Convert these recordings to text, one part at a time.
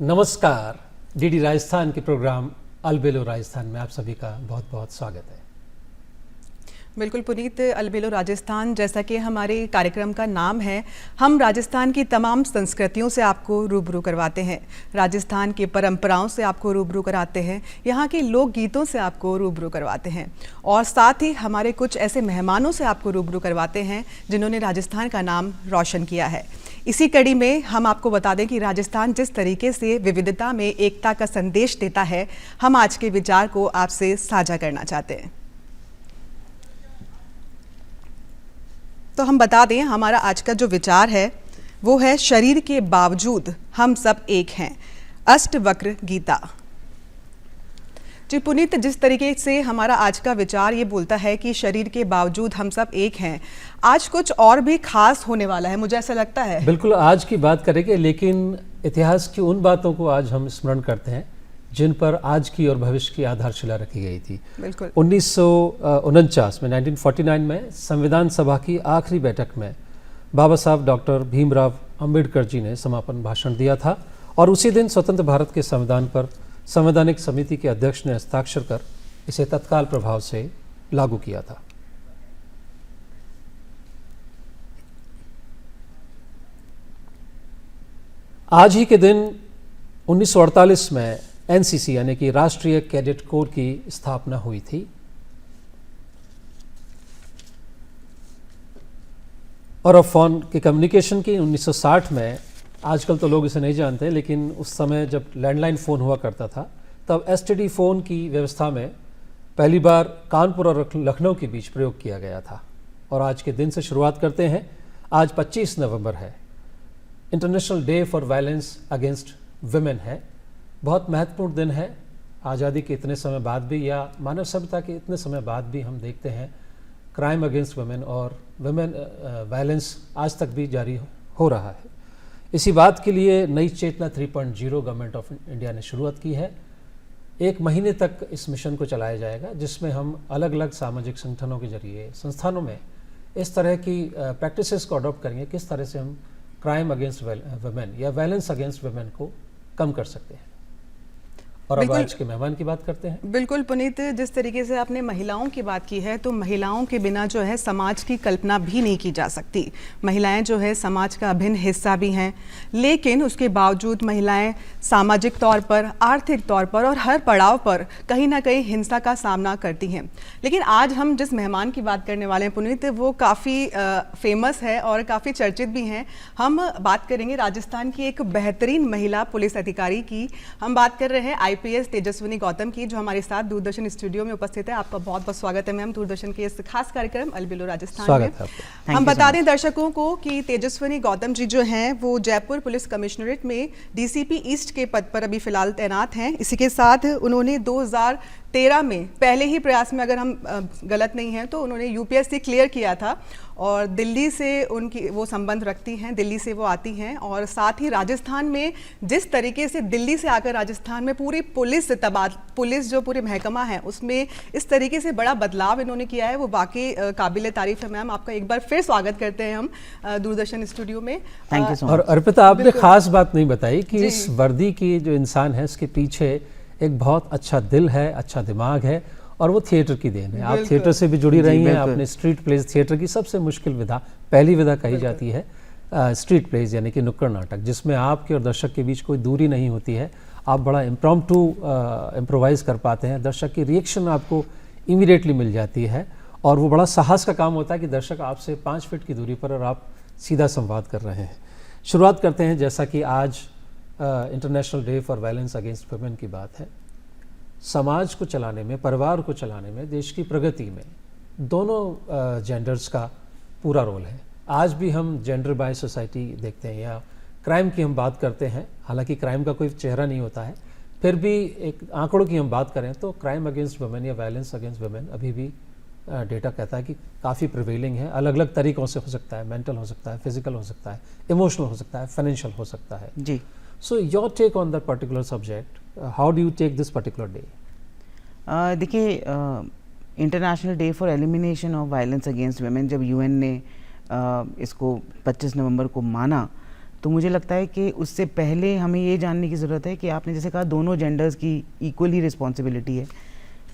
नमस्कार। डीडी राजस्थान के प्रोग्राम अलबेलो राजस्थान में आप सभी का बहुत बहुत स्वागत है। बिल्कुल पुनीत, अलबेलो राजस्थान जैसा कि हमारे कार्यक्रम का नाम है, हम राजस्थान की तमाम संस्कृतियों से आपको रूबरू करवाते हैं, राजस्थान की परंपराओं से आपको रूबरू कराते हैं, यहाँ के लोकगीतों से आपको रूबरू करवाते हैं और साथ ही हमारे कुछ ऐसे मेहमानों से आपको रूबरू करवाते हैं जिन्होंने राजस्थान का नाम रोशन किया है। इसी कड़ी में हम आपको बता दें कि राजस्थान जिस तरीके से विविधता में एकता का संदेश देता है, हम आज के विचार को आपसे साझा करना चाहते हैं। तो हम बता दें, हमारा आज का जो विचार है वो है शरीर के बावजूद हम सब एक हैं, अष्टवक्र गीता। जी पुनीत, जिस तरीके से हमारा आज का विचार ये बोलता है कि शरीर के बावजूद हम सब एक हैं, आज कुछ और भी खास होने वाला है, मुझे ऐसा लगता है। बिल्कुल आज की बात करेंगे, लेकिन इतिहास की उन बातों को आज हम स्मरण करते हैं जिन पर आज की और भविष्य की आधारशिला रखी गई थी। बिल्कुल 1949 में 1949 में संविधान सभा की आखिरी बैठक में बाबा साहब डॉक्टर भीमराव अंबेडकर जी ने समापन भाषण दिया था और उसी दिन स्वतंत्र भारत के संविधान पर संवैधानिक समिति के अध्यक्ष ने हस्ताक्षर कर इसे तत्काल प्रभाव से लागू किया था। आज ही के दिन 1948 में एनसीसी यानी कि राष्ट्रीय कैडेट कोर की स्थापना हुई थी और अब फोन की कम्युनिकेशन की 1960 में, आजकल तो लोग इसे नहीं जानते, लेकिन उस समय जब लैंडलाइन फ़ोन हुआ करता था तब एसटीडी फ़ोन की व्यवस्था में पहली बार कानपुर और लखनऊ के बीच प्रयोग किया गया था। और आज के दिन से शुरुआत करते हैं। आज 25 नवंबर है, international day for violence against women है। बहुत महत्वपूर्ण दिन है। आज़ादी के इतने समय बाद भी या मानव सभ्यता के इतने समय बाद भी हम देखते हैं क्राइम अगेंस्ट वुमेन और वुमेन वायलेंस आज तक भी जारी हो रहा है। इसी बात के लिए नई चेतना 3.0 गवर्नमेंट ऑफ इंडिया ने शुरुआत की है। 1 महीने तक इस मिशन को चलाया जाएगा, जिसमें हम अलग अलग सामाजिक संगठनों के जरिए संस्थानों में इस तरह की प्रैक्टिसेस को अडॉप्ट करेंगे, किस तरह से हम क्राइम अगेंस्ट वुमेन या वायलेंस अगेंस्ट वुमेन को कम कर सकते हैं। और अब आज के मेहमान की बात करते हैं। बिल्कुल पुनीत, जिस तरीके से आपने महिलाओं की बात की है, तो महिलाओं के बिना जो है समाज की कल्पना भी नहीं की जा सकती। महिलाएं जो है समाज का अभिन्न हिस्सा भी हैं, लेकिन उसके बावजूद महिलाएं सामाजिक तौर पर, आर्थिक तौर पर और हर पड़ाव पर कहीं ना कहीं हिंसा का सामना करती हैं। लेकिन आज हम जिस मेहमान की बात करने वाले हैं पुनीत, वो काफ़ी फेमस है और काफ़ी चर्चित भी हैं। हम बात करेंगे राजस्थान की एक बेहतरीन महिला पुलिस अधिकारी की। हम बात कर रहे हैं आईपीएस तेजस्विनी गौतम की, जो हमारे साथ दूरदर्शन स्टूडियो में उपस्थित है। आपका बहुत बहुत स्वागत है मैम दूरदर्शन के इस खास कार्यक्रम अलबेलो राजस्थान में। हम बता दें दर्शकों को कि तेजस्विनी गौतम जी जो हैं वो जयपुर पुलिस कमिश्नरेट में डीसीपी ईस्ट के पद पर अभी फिलहाल तैनात हैं। इसी के साथ उन्होंने 2013 में पहले ही प्रयास में, अगर हम गलत नहीं हैं, तो उन्होंने यूपीएससी क्लियर किया था और दिल्ली से उनकी वो संबंध रखती हैं, दिल्ली से वो आती हैं। और साथ ही राजस्थान में जिस तरीके से दिल्ली से आकर राजस्थान में पूरी पुलिस जो पूरी महकमा है उसमें इस तरीके से बड़ा बदलाव इन्होंने किया है, वो बाकी काबिल तारीफ है। मैम आपका एक बार फिर स्वागत करते हैं हम दूरदर्शन स्टूडियो में। Thank you so much. और अर्पिता, आपने खास बात नहीं बताई कि इस वर्दी की जो इंसान है उसके पीछे एक बहुत अच्छा दिल है, अच्छा दिमाग है और वो थिएटर की देन है। आप थिएटर से भी जुड़ी रही हैं। आपने स्ट्रीट प्लेज, थिएटर की सबसे मुश्किल विधा, पहली विधा कही जाती है स्ट्रीट प्लेज यानी कि नुक्कड़ नाटक, जिसमें आपके और दर्शक के बीच कोई दूरी नहीं होती है। आप बड़ा इम्प्रॉम्प्टू इम्प्रोवाइज कर पाते हैं, दर्शक की रिएक्शन आपको इमीडिएटली मिल जाती है और वो बड़ा साहस का काम होता है कि दर्शक आपसे 5 फीट की दूरी पर और आप सीधा संवाद कर रहे हैं। शुरुआत करते हैं, जैसा कि आज international day for violence against women की बात है। समाज को चलाने में, परिवार को चलाने में, देश की प्रगति में दोनों जेंडर्स का पूरा रोल है। आज भी हम जेंडर बाय सोसाइटी देखते हैं या क्राइम की हम बात करते हैं, हालांकि क्राइम का कोई चेहरा नहीं होता है, फिर भी एक आंकड़ों की हम बात करें तो क्राइम अगेंस्ट वुमेन या वायलेंस अगेंस्ट वुमेन अभी भी डेटा कहता है कि काफ़ी प्रिवेलिंग है। अलग अलग तरीक़ों से हो सकता है, मेंटल हो सकता है, फिजिकल हो सकता है, इमोशनल हो सकता है, फाइनेंशियल हो सकता है। जी। So your take on that particular subject, how do you take this particular day? देखिए, international day for elimination of violence against women, जब यूएन ने इसको 25 नवंबर को माना, तो मुझे लगता है कि उससे पहले हमें ये जानने की ज़रूरत है कि आपने जैसे कहा दोनों जेंडर्स की इक्वली रिस्पॉन्सिबिलिटी है।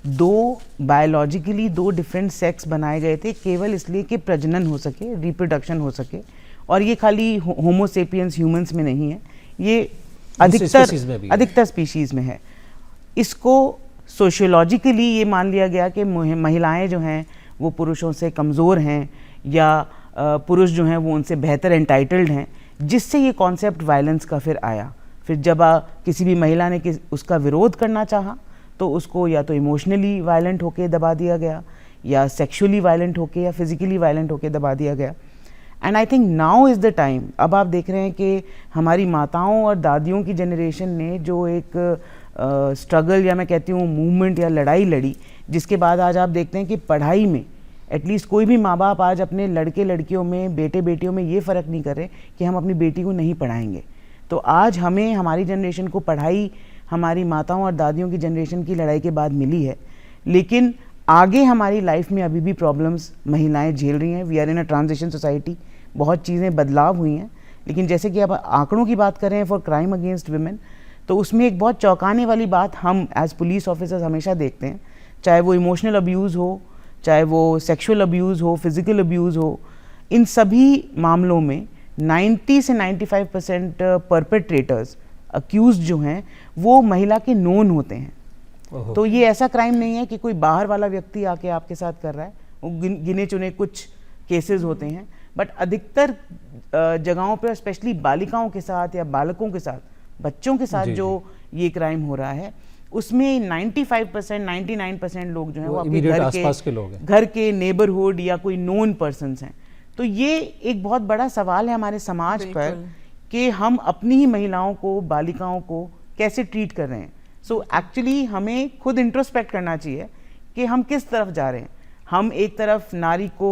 बायोलॉजिकली दो डिफरेंट सेक्स बनाए गए थे केवल इसलिए कि प्रजनन हो सके, रिप्रोडक्शन हो सके, और ये खाली होमोसेपियंस ह्यूमंस में नहीं है, ये अधिकतर स्पीशीज़ में है। इसको सोशियोलॉजिकली ये मान लिया गया कि महिलाएं जो हैं वो पुरुषों से कमज़ोर हैं या पुरुष जो हैं वो उनसे बेहतर एंटाइटल्ड हैं, जिससे ये कॉन्सेप्ट वायलेंस का फिर आया। फिर जब किसी भी महिला ने उसका विरोध करना चाहा तो उसको या तो इमोशनली वायलेंट होके दबा दिया गया या सेक्सुअली वायलेंट होके या फिजिकली वायलेंट होके दबा दिया गया। And I think now is the time, अब आप देख रहे हैं कि हमारी माताओं और दादियों की जनरेशन ने जो एक स्ट्रगल या मैं कहती हूँ मूवमेंट या लड़ाई लड़ी, जिसके बाद आज आप देखते हैं कि पढ़ाई में एटलीस्ट कोई भी माँ बाप आज अपने लड़के लड़कियों में, बेटे बेटियों में ये फ़र्क नहीं कर रहे कि हम अपनी बेटी को नहीं पढ़ाएंगे। तो आज हमें, हमारी जनरेशन को पढ़ाई हमारी माताओं और दादियों की जनरेशन की लड़ाई के बाद मिली है, लेकिन आगे हमारी लाइफ में अभी भी प्रॉब्लम्स महिलाएं झेल रही हैं। We are in a transition society, बहुत चीज़ें बदलाव हुई हैं, लेकिन जैसे कि अब आंकड़ों की बात करें फॉर क्राइम अगेंस्ट वुमेन, तो उसमें एक बहुत चौंकाने वाली बात हम एज पुलिस ऑफिसर्स हमेशा देखते हैं, चाहे वो इमोशनल अब्यूज़ हो, चाहे वो सेक्सुअल अब्यूज़ हो, फिज़िकल अब्यूज़ हो, इन सभी मामलों में 90 से 95% परपेट्रेटर्स, अक्यूज़ जो हैं वो महिला के नोन होते हैं। तो ये ऐसा क्राइम नहीं है कि कोई बाहर वाला व्यक्ति आके आपके साथ कर रहा है, वो गिने चुने कुछ केसेस होते हैं, बट अधिकतर जगहों पर स्पेशली बालिकाओं के साथ या बालकों के साथ, बच्चों के साथ जो ये क्राइम हो रहा है, उसमें 95% 99% लोग जो हैं वो अपने घर के नेबरहुड या कोई नोन पर्सन्स हैं। तो ये एक बहुत बड़ा सवाल है हमारे समाज पर कि हम अपनी ही महिलाओं को, बालिकाओं को कैसे ट्रीट कर रहे हैं। सो एक्चुअली हमें खुद इंट्रोस्पेक्ट करना चाहिए कि हम किस तरफ जा रहे हैं। हम एक तरफ नारी को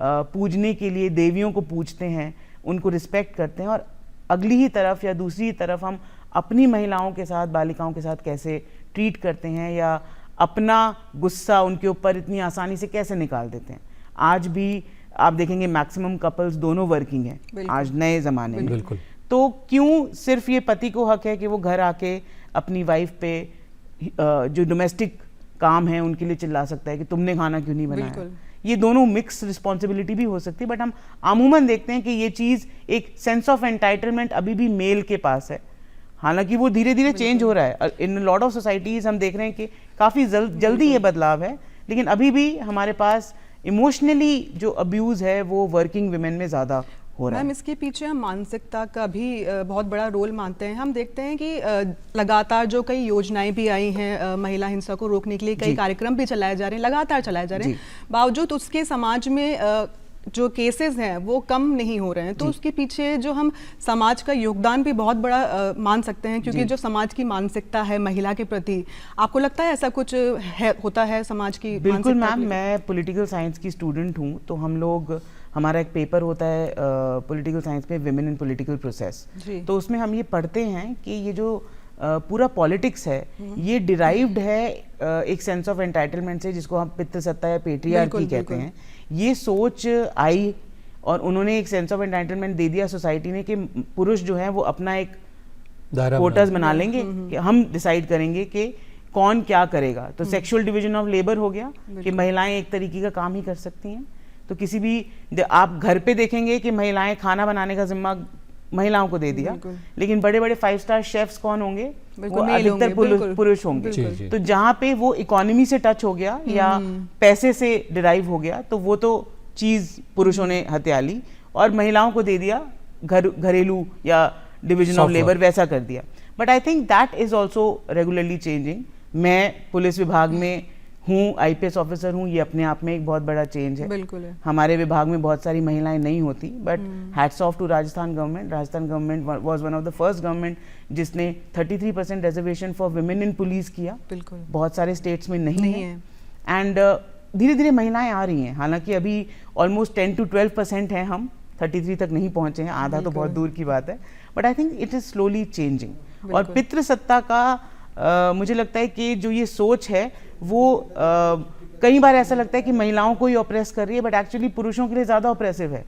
पूजने के लिए देवियों को पूजते हैं, उनको रिस्पेक्ट करते हैं, और अगली ही तरफ या दूसरी तरफ हम अपनी महिलाओं के साथ, बालिकाओं के साथ कैसे ट्रीट करते हैं या अपना गुस्सा उनके ऊपर इतनी आसानी से कैसे निकाल देते हैं। आज भी आप देखेंगे मैक्सिमम कपल्स दोनों वर्किंग हैं आज नए ज़माने में। बिल्कुल। तो क्यों सिर्फ ये पति को हक है कि वो घर आके अपनी वाइफ पे जो डोमेस्टिक काम है उनके लिए चिल्ला सकता है कि तुमने खाना क्यों नहीं बनाया। ये दोनों मिक्स रिस्पॉन्सिबिलिटी भी हो सकती है, बट हम अमूमन देखते हैं कि ये चीज़, एक सेंस ऑफ एंटाइटलमेंट अभी भी मेल के पास है। हालांकि वो धीरे धीरे चेंज हो रहा है। इन लॉट ऑफ सोसाइटीज़ हम देख रहे हैं कि काफ़ी जल्दी ये बदलाव है, लेकिन अभी भी हमारे पास इमोशनली जो अब्यूज़ है वो वर्किंग वुमेन में ज़्यादा हो रहा है। मैम, इसके पीछे हम मानसिकता का भी बहुत बड़ा रोल मानते हैं। हम देखते हैं कि लगातार जो कई योजनाएं भी आई हैं महिला हिंसा को रोकने के लिए, कई कार्यक्रम भी चलाए जा रहे हैं, लगातार चलाए जा रहे हैं, बावजूद उसके समाज में जो केसेस हैं वो कम नहीं हो रहे हैं। तो उसके पीछे जो हम समाज का योगदान भी बहुत बड़ा मान सकते हैं, क्योंकि जो समाज की मानसिकता है महिला के प्रति, आपको लगता है ऐसा कुछ होता है समाज की? बिल्कुल मैम, मैं पॉलिटिकल साइंस की स्टूडेंट हूँ, तो हम लोग, हमारा एक पेपर होता है पॉलिटिकल साइंस में, विमेन इन पॉलिटिकल प्रोसेस, तो उसमें हम ये पढ़ते हैं कि ये जो पूरा पॉलिटिक्स है ये डिराइव्ड है एक सेंस ऑफ एंटाइटलमेंट से, जिसको हम पितृसत्ता या पेट्रियार्की कहते हैं। ये सोच आई और उन्होंने एक सेंस ऑफ एंटाइटलमेंट दे दिया सोसाइटी ने कि पुरुष जो है वो अपना एक कोटास बना लेंगे कि हम डिसाइड करेंगे कि कौन क्या करेगा। तो सेक्सुअल डिवीजन ऑफ लेबर हो गया कि महिलाएं एक तरीके का काम ही कर सकती हैं। तो किसी भी, आप घर पे देखेंगे कि महिलाएं खाना बनाने का जिम्मा महिलाओं को दे दिया, लेकिन बड़े बड़े 5 स्टार शेफ्स कौन होंगे? वो अधिकतर पुरुष होंगे। तो जहाँ पे वो इकोनॉमी से टच हो गया या पैसे से डिराइव हो गया, तो वो तो चीज़ पुरुषों ने हत्या ली और महिलाओं को दे दिया घरेलू या डिवीजन ऑफ लेबर, वैसा कर दिया। But I think that is also regularly changing. मैं पुलिस विभाग में हूँ, IPS ऑफिसर हूँ, ये अपने आप में एक बहुत बड़ा चेंज है। बिल्कुल है। हमारे विभाग में बहुत सारी महिलाएं नहीं होती, but hats off to Rajasthan government. Rajasthan government was one of the first government जिसने 33% reservation for women in police किया। बिल्कुल, बहुत सारे स्टेट्स में नहीं है। एंड धीरे धीरे महिलाएं आ रही हैं, हालांकि अभी ऑलमोस्ट 10 to 12% हैं, हम 33 तक नहीं पहुंचे हैं, आधा तो बहुत दूर की बात है, but I think it is slowly changing. और पितृसत्ता का मुझे लगता है कि जो ये सोच है वो कई बार ऐसा लगता है कि महिलाओं को ही ऑप्रेस कर रही है, बट एक्चुअली पुरुषों के लिए ज़्यादा ऑप्रेसिव है,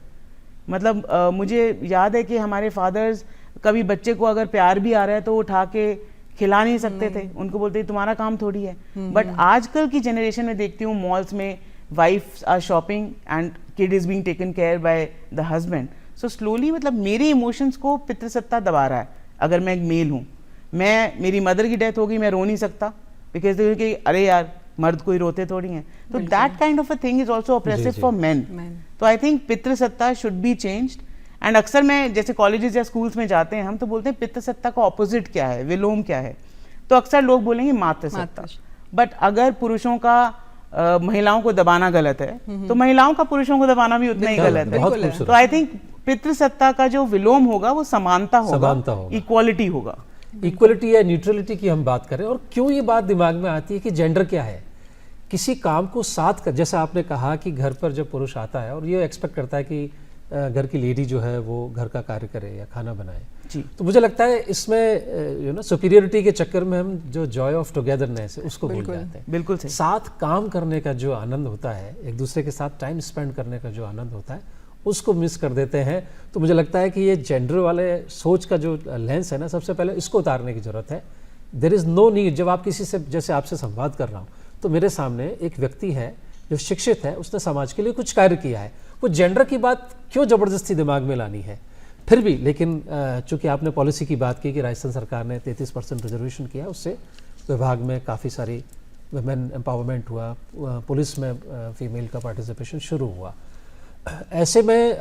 मतलब मुझे याद है कि हमारे फादर्स कभी बच्चे को अगर प्यार भी आ रहा है तो उठा के खिला नहीं सकते थे, उनको बोलते तुम्हारा काम थोड़ी है। बट आजकल की जनरेशन में देखती हूँ मॉल्स में wifes are shopping and kid is being taken care by the husband. So slowly मतलब मेरे इमोशंस को पितृसत्ता दबा रहा है। अगर मैं एक मेल हूँ, मेरी मदर की डेथ होगी, मैं रो नहीं सकता बिकॉज कि अरे यार मर्द कोई रोते थोड़ी हैं। तो that kind of a thing is also oppressive for men. तो आई थिंक पितृसत्ता शुड बी चेंज्ड। एंड अक्सर मैं जैसे कॉलेजेस या स्कूल्स में जाते हैं हम तो बोलते हैं पितृसत्ता का ऑपोजिट क्या है, विलोम क्या है, तो अक्सर लोग बोलेंगे मातृसत्ता। बट अगर पुरुषों का महिलाओं को दबाना गलत है तो महिलाओं का पुरुषों को दबाना भी उतना ही गलत है। तो आई थिंक पितृसत्ता का जो विलोम होगा वो समानता होगा, इक्वालिटी होगा। इक्वलिटी या न्यूट्रलिटी की हम बात करें, और क्यों ये बात दिमाग में आती है कि जेंडर क्या है, किसी काम को साथ कर, जैसा आपने कहा कि घर पर जब पुरुष आता है और ये एक्सपेक्ट करता है कि घर की लेडी जो है वो घर का कार्य करे या खाना बनाए जी। तो मुझे लगता है इसमें सुपीरियरिटी के चक्कर में हम जो जॉय ऑफ टुगेदरनेस है उसको भूल जाते हैं। बिल्कुल सही। साथ काम करने का जो आनंद होता है, एक दूसरे के साथ टाइम स्पेंड करने का जो आनंद होता है, उसको मिस कर देते हैं। तो मुझे लगता है कि ये जेंडर वाले सोच का जो लेंस है ना, सबसे पहले इसको उतारने की जरूरत है। There is no need. जब आप किसी से, जैसे आपसे संवाद कर रहा हूँ, तो मेरे सामने एक व्यक्ति है जो शिक्षित है, उसने समाज के लिए कुछ कार्य किया है, वो जेंडर की बात क्यों ज़बरदस्ती दिमाग में लानी है फिर भी। लेकिन चूंकि आपने पॉलिसी की बात की कि राजस्थान सरकार ने 33% रिजर्वेशन किया, उससे विभाग में काफ़ी सारी वुमेन एम्पावरमेंट हुआ, पुलिस में फीमेल का पार्टिसिपेशन शुरू हुआ। ऐसे में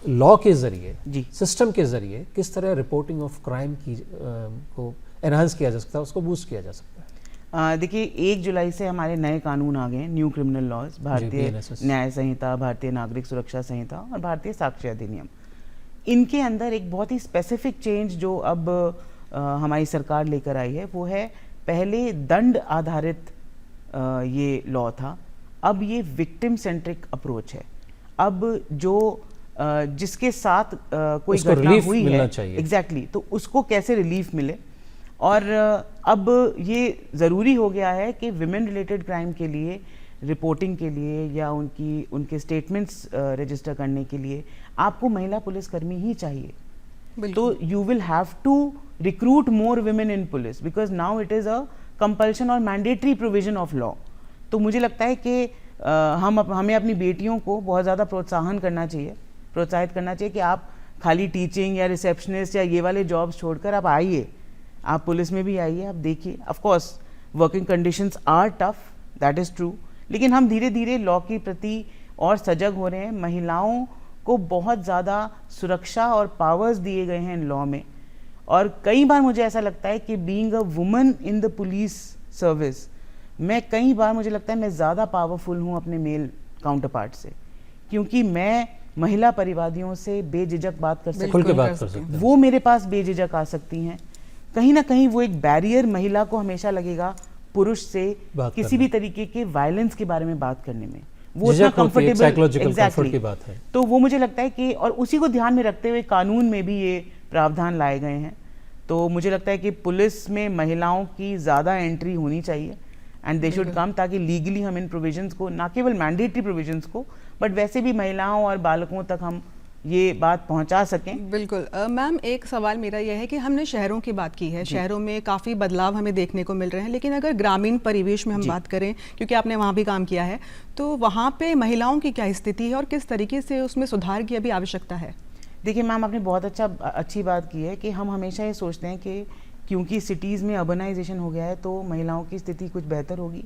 लॉ के ज़रिए, सिस्टम के ज़रिए किस तरह रिपोर्टिंग ऑफ क्राइम की को एनहांस किया जा सकता है, उसको बूस्ट किया जा सकता है? देखिए 1 जुलाई से हमारे नए कानून आ गए हैं, न्यू क्रिमिनल लॉज, भारतीय न्याय संहिता, भारतीय नागरिक सुरक्षा संहिता और भारतीय साक्ष्य अधिनियम। इनके अंदर एक बहुत ही स्पेसिफिक चेंज जो अब हमारी सरकार लेकर आई है वो है, पहले दंड आधारित ये लॉ था, अब ये विक्टिम सेंट्रिक अप्रोच है। अब जो जिसके साथ कोई घटना हुई है, एग्जैक्टली, तो उसको कैसे रिलीफ मिले। और अब ये ज़रूरी हो गया है कि विमेन रिलेटेड क्राइम के लिए रिपोर्टिंग के लिए या उनके स्टेटमेंट्स रजिस्टर करने के लिए आपको महिला पुलिसकर्मी ही चाहिए। तो you will have to recruit more women in police because now it is a compulsion और मैंडेटरी प्रोविजन ऑफ लॉ। तो मुझे लगता है कि हमें अपनी बेटियों को बहुत ज़्यादा प्रोत्साहित करना चाहिए कि आप खाली टीचिंग या रिसेप्शनिस्ट या ये वाले जॉब्स छोड़कर आप आइए, आप पुलिस में भी आइए, आप देखिए। Of course working conditions are tough, that is true, लेकिन हम धीरे धीरे लॉ के प्रति और सजग हो रहे हैं। महिलाओं को बहुत ज़्यादा सुरक्षा और पावर्स दिए गए हैं इन लॉ में। और कई बार मुझे ऐसा लगता है कि being a woman in the police service, मैं कई बार मुझे लगता है मैं ज़्यादा पावरफुल हूँ अपने मेल काउंटर पार्ट से, क्योंकि मैं महिला परिवादियों से बेझिझक बात कर सकती हूँ, वो मेरे पास बेझिझक आ सकती हैं। कहीं ना कहीं वो एक बैरियर महिला को हमेशा लगेगा पुरुष से किसी भी तरीके के वायलेंस के बारे में बात करने में, वो उतना कंफर्टेबल, एग्जैक्टली। तो वो मुझे लगता है कि, और उसी को ध्यान में रखते हुए कानून में भी ये प्रावधान लाए गए हैं। तो मुझे लगता है कि पुलिस में महिलाओं की ज़्यादा एंट्री होनी चाहिए एंड दे शुड कम, ताकि लीगली हम इन प्रोविजंस को, ना केवल मैंडेटरी प्रोविजंस को, बट वैसे भी महिलाओं और बालकों तक हम ये बात पहुंचा सकें। बिल्कुल। मैम, एक सवाल मेरा यह है कि हमने शहरों की बात की है, शहरों में काफ़ी बदलाव हमें देखने को मिल रहे हैं, लेकिन अगर ग्रामीण परिवेश में हम बात करें, क्योंकि आपने वहाँ भी काम किया है, तो वहाँ पे महिलाओं की क्या स्थिति है और किस तरीके से उसमें सुधार की अभी आवश्यकता है? देखिए मैम, आपने बहुत अच्छी बात की है कि हम हमेशा ये सोचते हैं कि क्योंकि सिटीज़ में अर्बनाइजेशन हो गया है तो महिलाओं की स्थिति कुछ बेहतर होगी,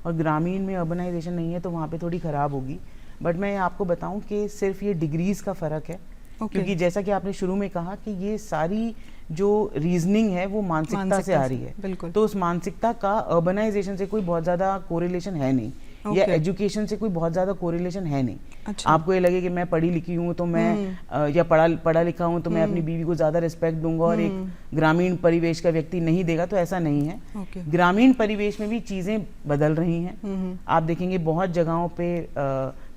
और ग्रामीण में अर्बनाइजेशन नहीं है तो वहाँ पे थोड़ी ख़राब होगी। बट मैं आपको बताऊं कि सिर्फ ये डिग्रीज का फ़र्क है, क्योंकि जैसा कि आपने शुरू में कहा कि ये सारी जो रीजनिंग है वो मानसिकता से आ रही है। तो उस मानसिकता का अर्बनाइजेशन से कोई बहुत ज़्यादा कोरिलेशन है नहीं, या एजुकेशन से कोई बहुत ज़्यादा कोरिलेशन है नहीं। अच्छा। आपको ये लगे कि मैं पढ़ी लिखी हूँ तो मैं या पढ़ा लिखा हूँ तो मैं अपनी बीवी को ज़्यादा रिस्पेक्ट दूंगा और एक ग्रामीण परिवेश का व्यक्ति नहीं देगा, तो ऐसा नहीं है। ग्रामीण परिवेश में भी चीज़ें बदल रही हैं। आप देखेंगे बहुत जगहों पे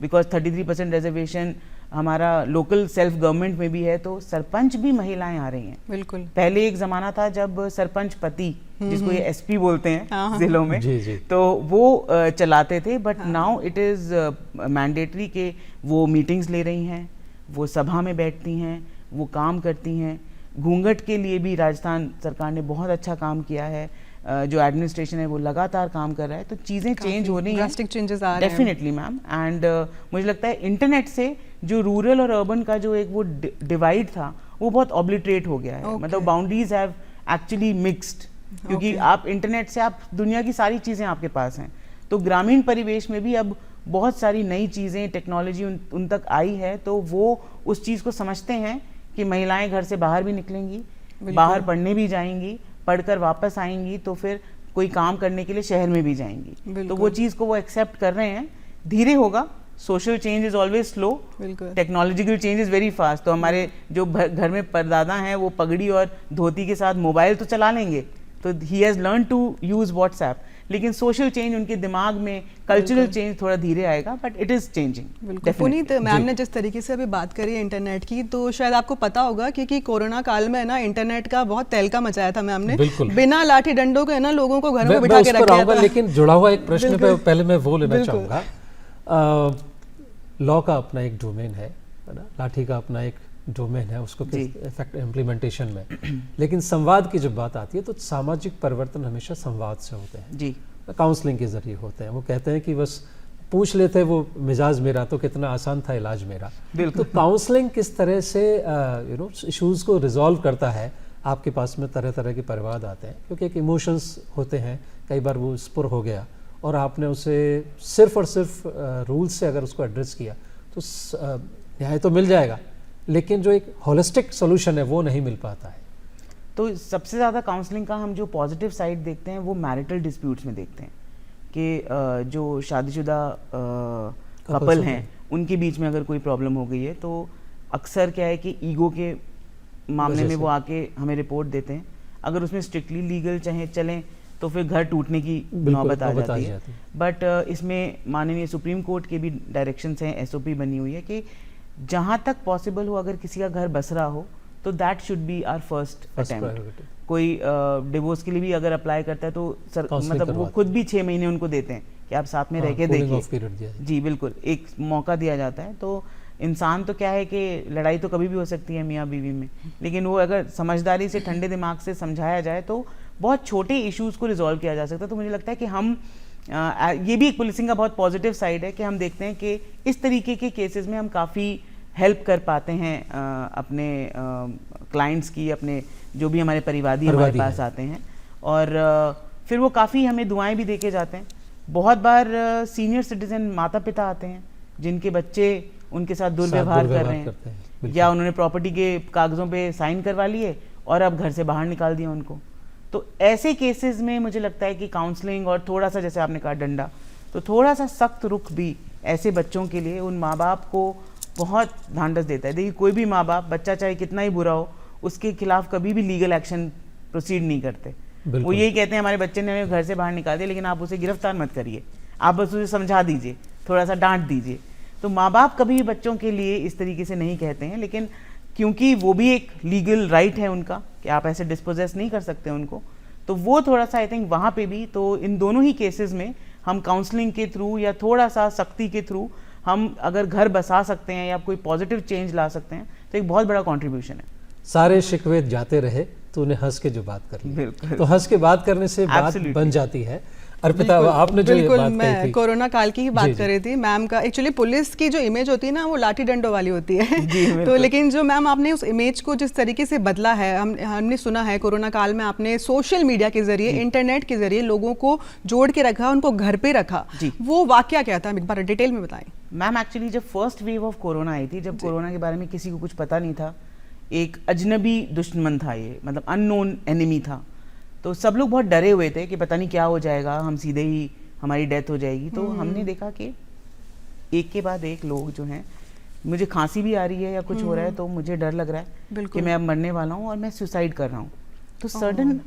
बिकॉज 33% रिजर्वेशन हमारा लोकल सेल्फ गवर्नमेंट में भी है, तो सरपंच भी महिलाएं आ रही हैं। बिल्कुल। पहले एक जमाना था जब सरपंच पति, जिसको ये एसपी बोलते हैं जिलों में, तो वो चलाते थे, but now it is mandatory के वो मीटिंग्स ले रही हैं, वो सभा में बैठती हैं, वो काम करती हैं। घूंघट के लिए भी राजस्थान सरकार ने बहुत अच्छा काम किया है, जो एडमिनिस्ट्रेशन है वो लगातार काम कर रहा है, तो चीज़ें चेंज हो रही हैं, ड्रास्टिक चेंजेस आ रहे हैं डेफिनेटली मैम। एंड मुझे लगता है इंटरनेट से जो रूरल और अर्बन का जो एक वो डिवाइड था वो बहुत ऑब्लिटरेट हो गया है। मतलब बाउंड्रीज हैव एक्चुअली मिक्स्ड, क्योंकि आप इंटरनेट से आप दुनिया की सारी चीज़ें आपके पास हैं, तो ग्रामीण परिवेश में भी अब बहुत सारी नई चीज़ें, टेक्नोलॉजी उन तक आई है, तो वो उस चीज़ को समझते हैं कि महिलाएं घर से बाहर भी निकलेंगी, बाहर पढ़ने भी जाएंगी, पढ़कर वापस आएंगी तो फिर कोई काम करने के लिए शहर में भी जाएंगी, तो वो चीज़ को वो एक्सेप्ट कर रहे हैं। धीरे होगा, social change is always slow, technological change is very fast. तो हमारे जो घर में परदादा हैं वो पगड़ी और धोती के साथ मोबाइल तो चला लेंगे, तो he has learn to use WhatsApp, लेकिन सोशल चेंज उनके दिमाग में, कल्चरल चेंज थोड़ा धीरे आएगा, but it is changing. Puneet, ma'am ने जिस तरीके से अभी बात करी है इंटरनेट की, तो शायद आपको पता होगा कि कोरोना काल में ना इंटरनेट का बहुत तहलका मचाया था मैम ने, बिना लाठी डंडों के ना लोगों को घर में बिठा के रखा था। लेकिन जुड़ा हुआ एक प्रश्न पे पहले मैं वो लेना चाहूँगा। लॉ का अपना एक डोमेन है ना, लाठी का अपना एक डोमेन है, उसको इफेक्ट इम्प्लीमेंटेशन में, लेकिन संवाद की जब बात आती है तो सामाजिक परिवर्तन हमेशा संवाद से होते हैं जी, काउंसलिंग के जरिए होते हैं। वो कहते हैं कि बस पूछ लेते वो मिजाज मेरा तो कितना आसान था इलाज मेरा। तो काउंसलिंग किस तरह से इश्यूज को रिजॉल्व करता है? आपके पास में तरह तरह के परिवाद आते हैं, क्योंकि एक इमोशंस होते हैं, कई बार वो स्पुर हो गया और आपने उसे सिर्फ और सिर्फ रूल से अगर उसको एड्रेस किया तो न्याय तो मिल जाएगा, लेकिन जो एक होलिस्टिक सोल्यूशन है वो नहीं मिल पाता है। तो सबसे ज़्यादा काउंसलिंग का हम जो पॉजिटिव साइड देखते हैं वो मैरिटल डिस्प्यूट्स में देखते हैं कि जो शादीशुदा कपल हैं उनके बीच में अगर कोई प्रॉब्लम हो गई है तो अक्सर क्या है कि ईगो के मामले में वो आके हमें रिपोर्ट देते हैं। अगर उसमें स्ट्रिक्टली लीगल चाहे चलें तो फिर घर टूटने की नौबत आ जाती है। बट इसमें माननीय सुप्रीम कोर्ट के भी डायरेक्शंस हैं, SOP बनी हुई है कि जहाँ तक पॉसिबल हो अगर किसी का घर बस रहा हो तो that should be our first attempt. कोई डिवोर्स के लिए भी अगर अप्लाई करता है तो मतलब वो खुद भी 6 महीने उनको देते हैं कि आप साथ में रह के देखिए। जी बिल्कुल, एक मौका दिया जाता है। तो इंसान तो क्या है कि लड़ाई तो कभी भी हो सकती है मियाँ बीवी में, लेकिन वो अगर समझदारी से, ठंडे दिमाग से समझाया जाए तो बहुत छोटे इश्यूज को रिजॉल्व किया जा सकता है। तो मुझे लगता है कि हम ये भी एक पुलिसिंग का बहुत पॉजिटिव साइड है कि हम देखते हैं कि इस तरीके के केसेस में हम काफ़ी हेल्प कर पाते हैं अपने क्लाइंट्स की, अपने जो भी हमारे परिवादी हमारे पास आते हैं, और फिर वो काफ़ी हमें दुआएं भी दे के जाते हैं। बहुत बार सीनियर सिटीजन माता पिता आते हैं जिनके बच्चे उनके साथ दुर्व्यवहार कर रहे हैं, या उन्होंने प्रॉपर्टी के कागज़ों पे साइन करवा लिए और अब घर से बाहर निकाल दिया उनको। तो ऐसे केसेस में मुझे लगता है कि काउंसलिंग और थोड़ा सा, जैसे आपने कहा डंडा, तो थोड़ा सा सख्त रुख भी ऐसे बच्चों के लिए उन माँ बाप को बहुत ढांढस देता है। देखिए कोई भी माँ बाप, बच्चा चाहे कितना ही बुरा हो, उसके खिलाफ कभी भी लीगल एक्शन प्रोसीड नहीं करते। वो यही कहते हैं हमारे बच्चे ने हमें घर से बाहर निकाल दिया, लेकिन आप उसे गिरफ्तार मत करिए, आप बस उसे समझा दीजिए, थोड़ा सा डांट दीजिए। तो माँ बाप कभी भी बच्चों के लिए इस तरीके से नहीं कहते हैं, लेकिन क्योंकि वो भी एक लीगल राइट है उनका कि आप ऐसे डिस्पोजेस नहीं कर सकते उनको, तो वो थोड़ा सा आई थिंक वहाँ पे भी, तो इन दोनों ही केसेस में हम काउंसलिंग के थ्रू या थोड़ा सा सख्ती के थ्रू हम अगर घर बसा सकते हैं या कोई पॉजिटिव चेंज ला सकते हैं तो एक बहुत बड़ा कंट्रीब्यूशन है। सारे शिकवे जाते रहे तो उन्हें हंस के जो बात कर ली, तो हंस के बात करने से बात बन जाती है। अर्पिता, आपने जो ये बात मैं कही थी, कोरोना काल की ही बात कर रही थी मैम का। एक्चुअली पुलिस की जो इमेज होती है ना वो लाठी डंडों वाली होती है तो लेकिन जो मैम आपने उस इमेज को जिस तरीके से बदला है, हमने सुना है कोरोना काल में आपने सोशल मीडिया के जरिए, इंटरनेट के जरिए लोगों को जोड़ के रखा, उनको घर पे रखा, वो वाकया क्या था, एक बार डिटेल में बताएं। मैम एक्चुअली जब फर्स्ट वेव ऑफ कोरोना आई थी, जब कोरोना के बारे में किसी को कुछ पता नहीं था, एक अजनबी दुश्मन था ये, मतलब अननोन एनिमी था, तो सब लोग बहुत डरे हुए थे कि पता नहीं क्या हो जाएगा, हम सीधे ही हमारी डेथ हो जाएगी। तो हमने देखा कि एक के बाद एक लोग जो हैं, मुझे खांसी भी आ रही है या कुछ हो रहा है तो मुझे डर लग रहा है कि मैं अब मरने वाला हूँ और मैं सुसाइड कर रहा हूँ। तो सडन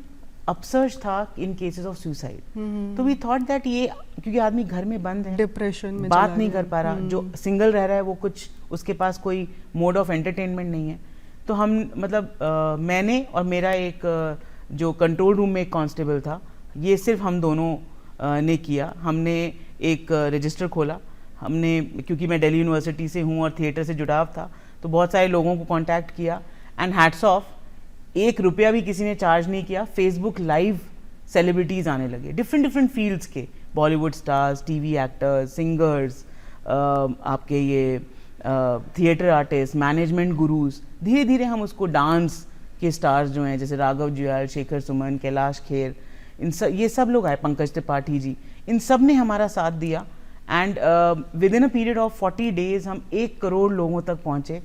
अपसर्ज था इन केसेस ऑफ सुसाइड। तो वी थॉट दैट ये, क्योंकि आदमी घर में बंद है, डिप्रेशन में बात नहीं कर पा रहा, जो सिंगल रह रहा है वो कुछ, उसके पास कोई मोड ऑफ एंटरटेनमेंट नहीं है, तो हम मतलब मैंने और मेरा एक जो कंट्रोल रूम में एक कांस्टेबल था, ये सिर्फ हम दोनों ने किया। हमने एक रजिस्टर खोला, हमने, क्योंकि मैं दिल्ली यूनिवर्सिटी से हूँ और थिएटर से जुड़ाव था, तो बहुत सारे लोगों को कांटेक्ट किया एंड हैट्स ऑफ, 1 रुपया भी किसी ने चार्ज नहीं किया। फेसबुक लाइव सेलिब्रिटीज़ आने लगे, डिफरेंट फील्ड्स के, Bollywood stars, TV actors, singers, आपके ये थिएटर आर्टिस्ट, मैनेजमेंट गुरुज। धीरे धीरे हम उसको डांस के स्टार्स जो हैं जैसे राघव जुयाल, शेखर सुमन, कैलाश खेर, ये सब लोग आए, पंकज त्रिपाठी जी, इन सब ने हमारा साथ दिया and with in a period of 40 days हम 1 करोड़ लोगों तक पहुंचे,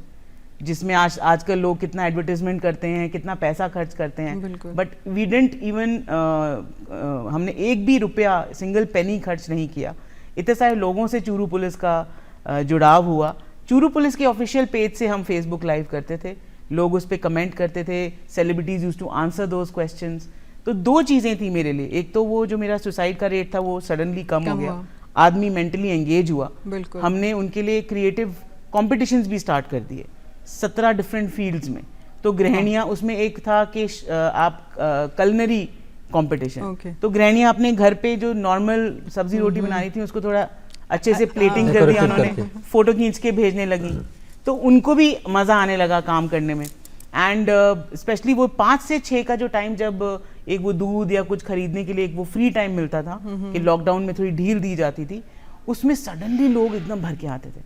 जिसमें आजकल लोग कितना एडवर्टाइजमेंट करते हैं, कितना पैसा खर्च करते हैं, बट वी डिडंट इवन, हमने 1 भी रुपया, सिंगल पेनी खर्च नहीं किया। इतने सारे लोगों से चूरू पुलिस का जुड़ाव हुआ। चूरू पुलिस के ऑफिशियल पेज से हम फेसबुक लाइव करते थे, लोग उस पर कमेंट करते थे, celebrities used to answer those questions. तो 2 चीज़ें थी मेरे लिए, एक तो वो जो मेरा सुसाइड का रेट था वो सडनली कम हो गया, आदमी मेंटली एंगेज हुआ। हमने उनके लिए क्रिएटिव कॉम्पिटिशन्स भी स्टार्ट कर दिए 17 डिफरेंट फील्ड्स में। तो गृहिणियाँ, उसमें एक था कि आप कलनरी कंपटीशन, तो गृहिणियाँ अपने घर पे जो नॉर्मल सब्जी रोटी बना रही थी उसको थोड़ा अच्छे से प्लेटिंग कर दिया उन्होंने, फोटो खींच के भेजने लगी, तो उनको भी मज़ा आने लगा काम करने में। एंड स्पेशली वो 5 से 6 का जो टाइम, जब एक वो दूध या कुछ खरीदने के लिए एक वो फ्री टाइम मिलता था कि लॉकडाउन में थोड़ी ढील दी जाती थी, उसमें सडनली लोग एकदम भर के आते थे।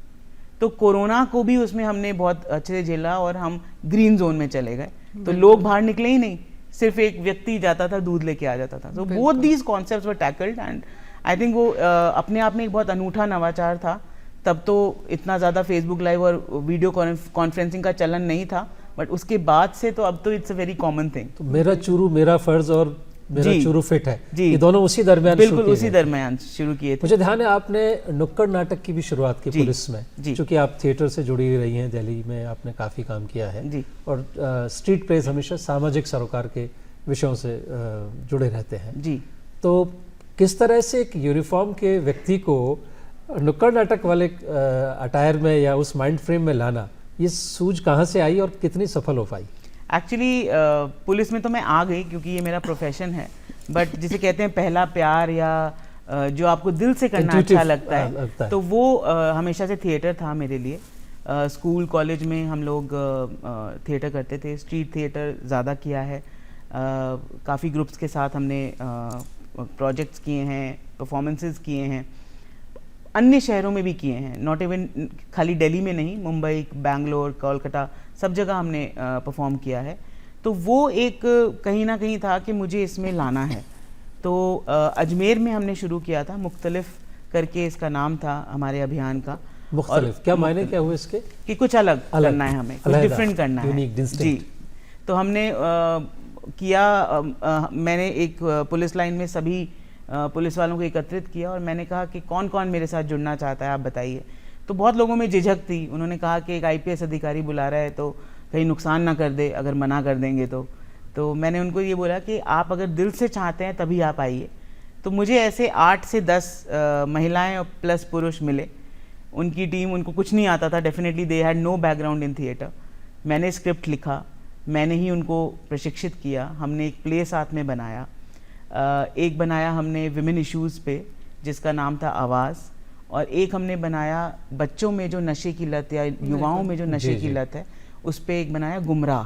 तो कोरोना को भी उसमें हमने बहुत अच्छे से झेला और हम ग्रीन जोन में चले गए, तो लोग बाहर निकले ही नहीं, सिर्फ एक व्यक्ति जाता था, दूध लेके आ जाता था। So both these concepts were tackled and I think वो अपने आप में एक बहुत अनूठा नवाचार था। तब तो इतना ज़्यादा फेसबुक लाइव और वीडियो कॉन्फ्रेंसिंग का चलन नहीं था, बट उसके बाद से तो अब तो it's a very common thing. तो मेरा चूरू मेरा फर्ज और मेरा चूरू फिट है, ये दोनों उसी दरमियान बिल्कुल उसी दरमियान शुरू किए थे। मुझे ध्यान है आपने नुक्कड़ नाटक की भी शुरुआत की पुलिस में, क्योंकि आप थिएटर से जुड़ी रही हैं, दिल्ली में आपने काफ़ी काम किया है जी। और स्ट्रीट प्लेस हमेशा सामाजिक सरोकार के विषयों से जुड़े रहते हैं जी। तो किस तरह से एक यूनिफॉर्म के व्यक्ति को नुक्कड़ नाटक वाले अटायर में या उस माइंड फ्रेम में लाना, ये सूझ कहाँ से आई और कितनी सफल हो पाई? एक्चुअली पुलिस में तो मैं आ गई क्योंकि ये मेरा प्रोफेशन है, बट जिसे कहते हैं पहला प्यार या जो आपको दिल से करना अच्छा लगता है, तो वो हमेशा से थिएटर था मेरे लिए। स्कूल कॉलेज में हम लोग थिएटर करते थे, स्ट्रीट थिएटर ज़्यादा किया है, काफ़ी ग्रुप्स के साथ हमने प्रोजेक्ट्स किए हैं, परफॉर्मेंसेस किए हैं, अन्य शहरों में भी किए हैं, नॉट इवन खाली दिल्ली में नहीं, मुंबई, बैंगलोर, कोलकाता, सब जगह हमने परफॉर्म किया है। तो वो एक कहीं ना कहीं था कि मुझे इसमें लाना है। तो अजमेर में हमने शुरू किया था, मुख्तलिफ करके इसका नाम था हमारे अभियान का। मुख्तलिफ क्या मायने क्या हुए इसके? कि कुछ अलग करना है हमें, कुछ डिफरेंट करना है जी। तो हमने किया, मैंने एक पुलिस लाइन में सभी पुलिस वालों को एकत्रित किया और मैंने कहा कि कौन कौन मेरे साथ जुड़ना चाहता है, आप बताइए। तो बहुत लोगों में झिझक थी, उन्होंने कहा कि एक IPS अधिकारी बुला रहा है तो कहीं नुकसान ना कर दे अगर मना कर देंगे तो मैंने उनको ये बोला कि आप अगर दिल से चाहते हैं तभी आप आइए। तो मुझे ऐसे 8 से 10 महिलाएं और प्लस पुरुष मिले, उनकी टीम, उनको कुछ नहीं आता था, definitely they had no background in theatre. मैंने स्क्रिप्ट लिखा, मैंने ही उनको प्रशिक्षित किया, हमने एक प्ले साथ में बनाया, एक बनाया हमने विमेन इश्यूज़ पे जिसका नाम था आवाज़, और एक हमने बनाया बच्चों में जो नशे की लत या युवाओं में जो नशे की लत है उस पर एक बनाया गुमराह।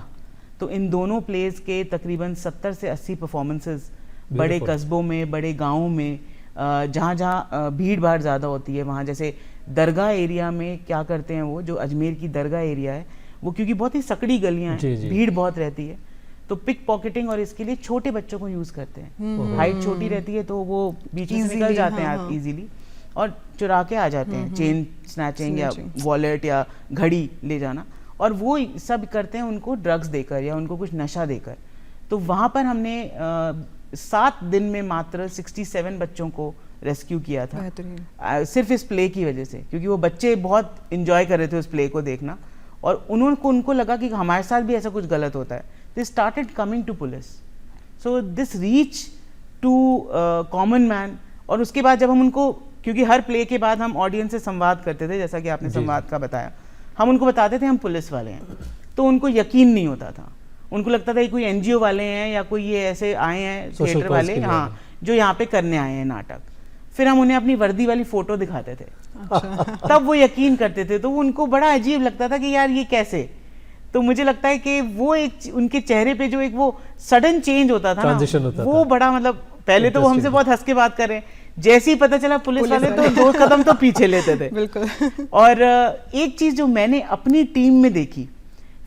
तो इन दोनों प्लेस के तकरीबन 70 से 80 परफॉर्मेंसेस बड़े कस्बों में, बड़े गाँवों में, जहाँ जहाँ भीड़ भाड़ ज़्यादा होती है वहाँ, जैसे दरगाह एरिया में क्या करते हैं वो, जो अजमेर की दरगाह एरिया है वो, क्योंकि बहुत ही सकड़ी गलियाँ हैं, भीड़ बहुत रहती है, तो पिक पॉकेटिंग और इसके लिए छोटे बच्चों को यूज़ करते हैं। हाइट छोटी रहती है तो वो बीच में निकल जाते हैं इजीली और चुरा के आ जाते हैं, चेन स्नैचिंग या वॉलेट या घड़ी ले जाना, और वो सब करते हैं उनको ड्रग्स देकर या उनको कुछ नशा देकर। तो वहाँ पर हमने 7 दिन में मात्र 67 बच्चों को रेस्क्यू किया था, सिर्फ इस प्ले की वजह से, क्योंकि वो बच्चे बहुत इंजॉय कर रहे थे उस प्ले को देखना और उनको लगा कि हमारे साथ भी ऐसा कुछ गलत होता है। They started coming to police. So this reach to common man, और उसके बाद जब हम उनको, क्योंकि हर प्ले के बाद हम ऑडियंस से संवाद करते थे, जैसा कि आपने संवाद का बताया, हम उनको बताते थे हम पुलिस वाले हैं, तो उनको यकीन नहीं होता था, उनको लगता था कि कोई NGO वाले हैं या कोई ये ऐसे आए हैं थिएटर वाले, हाँ, जो यहाँ पे करने आए हैं नाटक। फिर हम उन्हें अपनी वर्दी वाली फोटो दिखाते थे, तब वो यकीन करते थे। तो उनको बड़ा अजीब लगता था कि यार ये कैसे। तो मुझे लगता है कि वो एक उनके चेहरे पे जो एक वो सडन चेंज होता था ना, वो बड़ा मतलब पहले तो वो हमसे बहुत हंस के बात कर रहे हैं, जैसे ही पता चला पुलिस वाले तो 2 कदम तो पीछे लेते थे। बिल्कुल। और एक चीज जो मैंने अपनी टीम में देखी,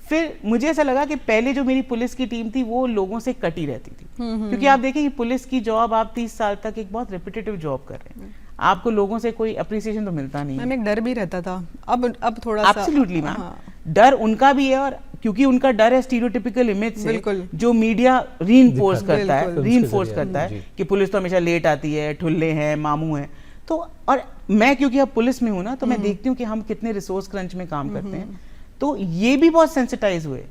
फिर मुझे ऐसा लगा कि पहले जो मेरी पुलिस की टीम थी वो लोगों से कटी रहती थी, क्योंकि आप देखें कि पुलिस की जॉब आप 30 साल तक एक बहुत रिपीटेटिव जॉब कर रहे हैं, आपको लोगों से कोई अप्रिसिएशन तो मिलता नहीं है। मैम एक डर भी रहता था, अब थोड़ा सा एब्सोल्युटली मैम, डर उनका भी है, और क्योंकि उनका डर है स्टीरियोटिपिकल इमेज से जो मीडिया रीइंफोर्स करता है कि पुलिस तो हमेशा लेट आती है, ठुल्ले हैं, मामू हैं। तो और मैं क्योंकि अब पुलिस में हूं ना, तो मैं देखती हूँ कि हम कितने रिसोर्स क्रंच में काम करते हैं, तो ये भी बहुत सेंसिटाइज हुए।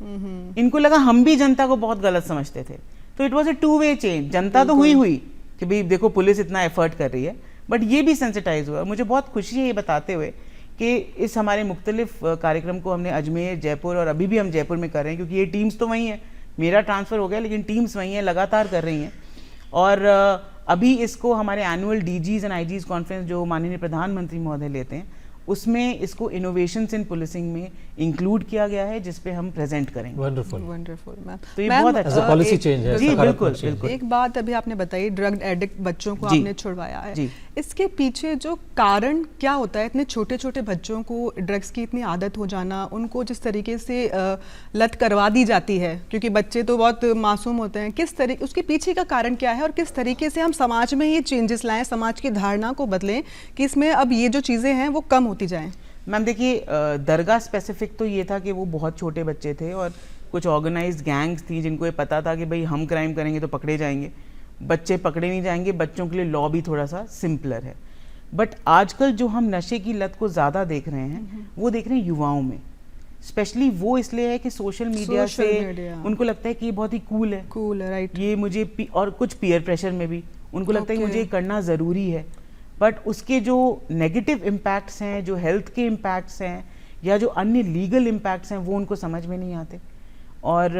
इनको लगा हम भी जनता को बहुत गलत समझते थे, तो it was a two way change. जनता तो हुई कि भाई देखो पुलिस इतना एफर्ट कर रही है, बट ये भी सेंसिटाइज हुआ। मुझे बहुत खुशी है ये बताते हुए कि इस हमारे मुख्तलिफ कार्यक्रम को हमने अजमेर, जयपुर और अभी भी हम जयपुर में कर रहे हैं, क्योंकि ये टीम्स तो वहीं हैं, मेरा ट्रांसफ़र हो गया लेकिन टीम्स वहीं हैं, लगातार कर रही हैं। और अभी इसको हमारे annual disease and IGs conference जो माननीय प्रधानमंत्री महोदय लेते हैं, उसमें इसको इनोवेशंस इन पुलिसिंग में इंक्लूड किया गया है, जिस पे हम प्रेजेंट करेंगे। Wonderful ma'am. तो ये बहुत अच्छा पॉलिसी चेंज है। जी बिल्कुल बिल्कुल। एक बात अभी आपने बताई, ड्रग एडिक्ट बच्चों को आपने छुड़वाया है, इसके पीछे जो कारण क्या होता है? इतने छोटे छोटे बच्चों को ड्रग्स की इतनी आदत हो जाना, उनको जिस तरीके से लत करवा दी जाती है, क्योंकि बच्चे तो बहुत मासूम होते हैं, किस तरीके उसके पीछे का कारण क्या है और किस तरीके से हम समाज में ये चेंजेस लाएं, समाज की धारणा को बदलें कि इसमें अब ये जो चीज़ें हैं वो कम होती जाएं? मैम देखिए, दरगाह स्पेसिफिक तो ये था कि वो बहुत छोटे बच्चे थे और कुछ ऑर्गेनाइज्ड गैंग्स थी जिनको ये पता था कि भाई हम क्राइम करेंगे तो पकड़े जाएंगे, बच्चे पकड़े नहीं जाएंगे। बच्चों के लिए लॉ भी थोड़ा सा सिंपलर है। बट आजकल जो हम नशे की लत को ज़्यादा देख रहे हैं, वो देख रहे हैं युवाओं में। स्पेशली वो इसलिए है कि सोशल मीडिया से उनको लगता है कि ये बहुत ही कूल है, राइट, ये मुझे और कुछ पीयर प्रेशर में भी उनको लगता है कि मुझे ये करना ज़रूरी है। बट उसके जो नेगेटिव इम्पैक्ट्स हैं, जो हेल्थ के इम्पैक्ट्स हैं या जो अन्य लीगल इम्पैक्ट्स हैं, वो उनको समझ में नहीं आते। और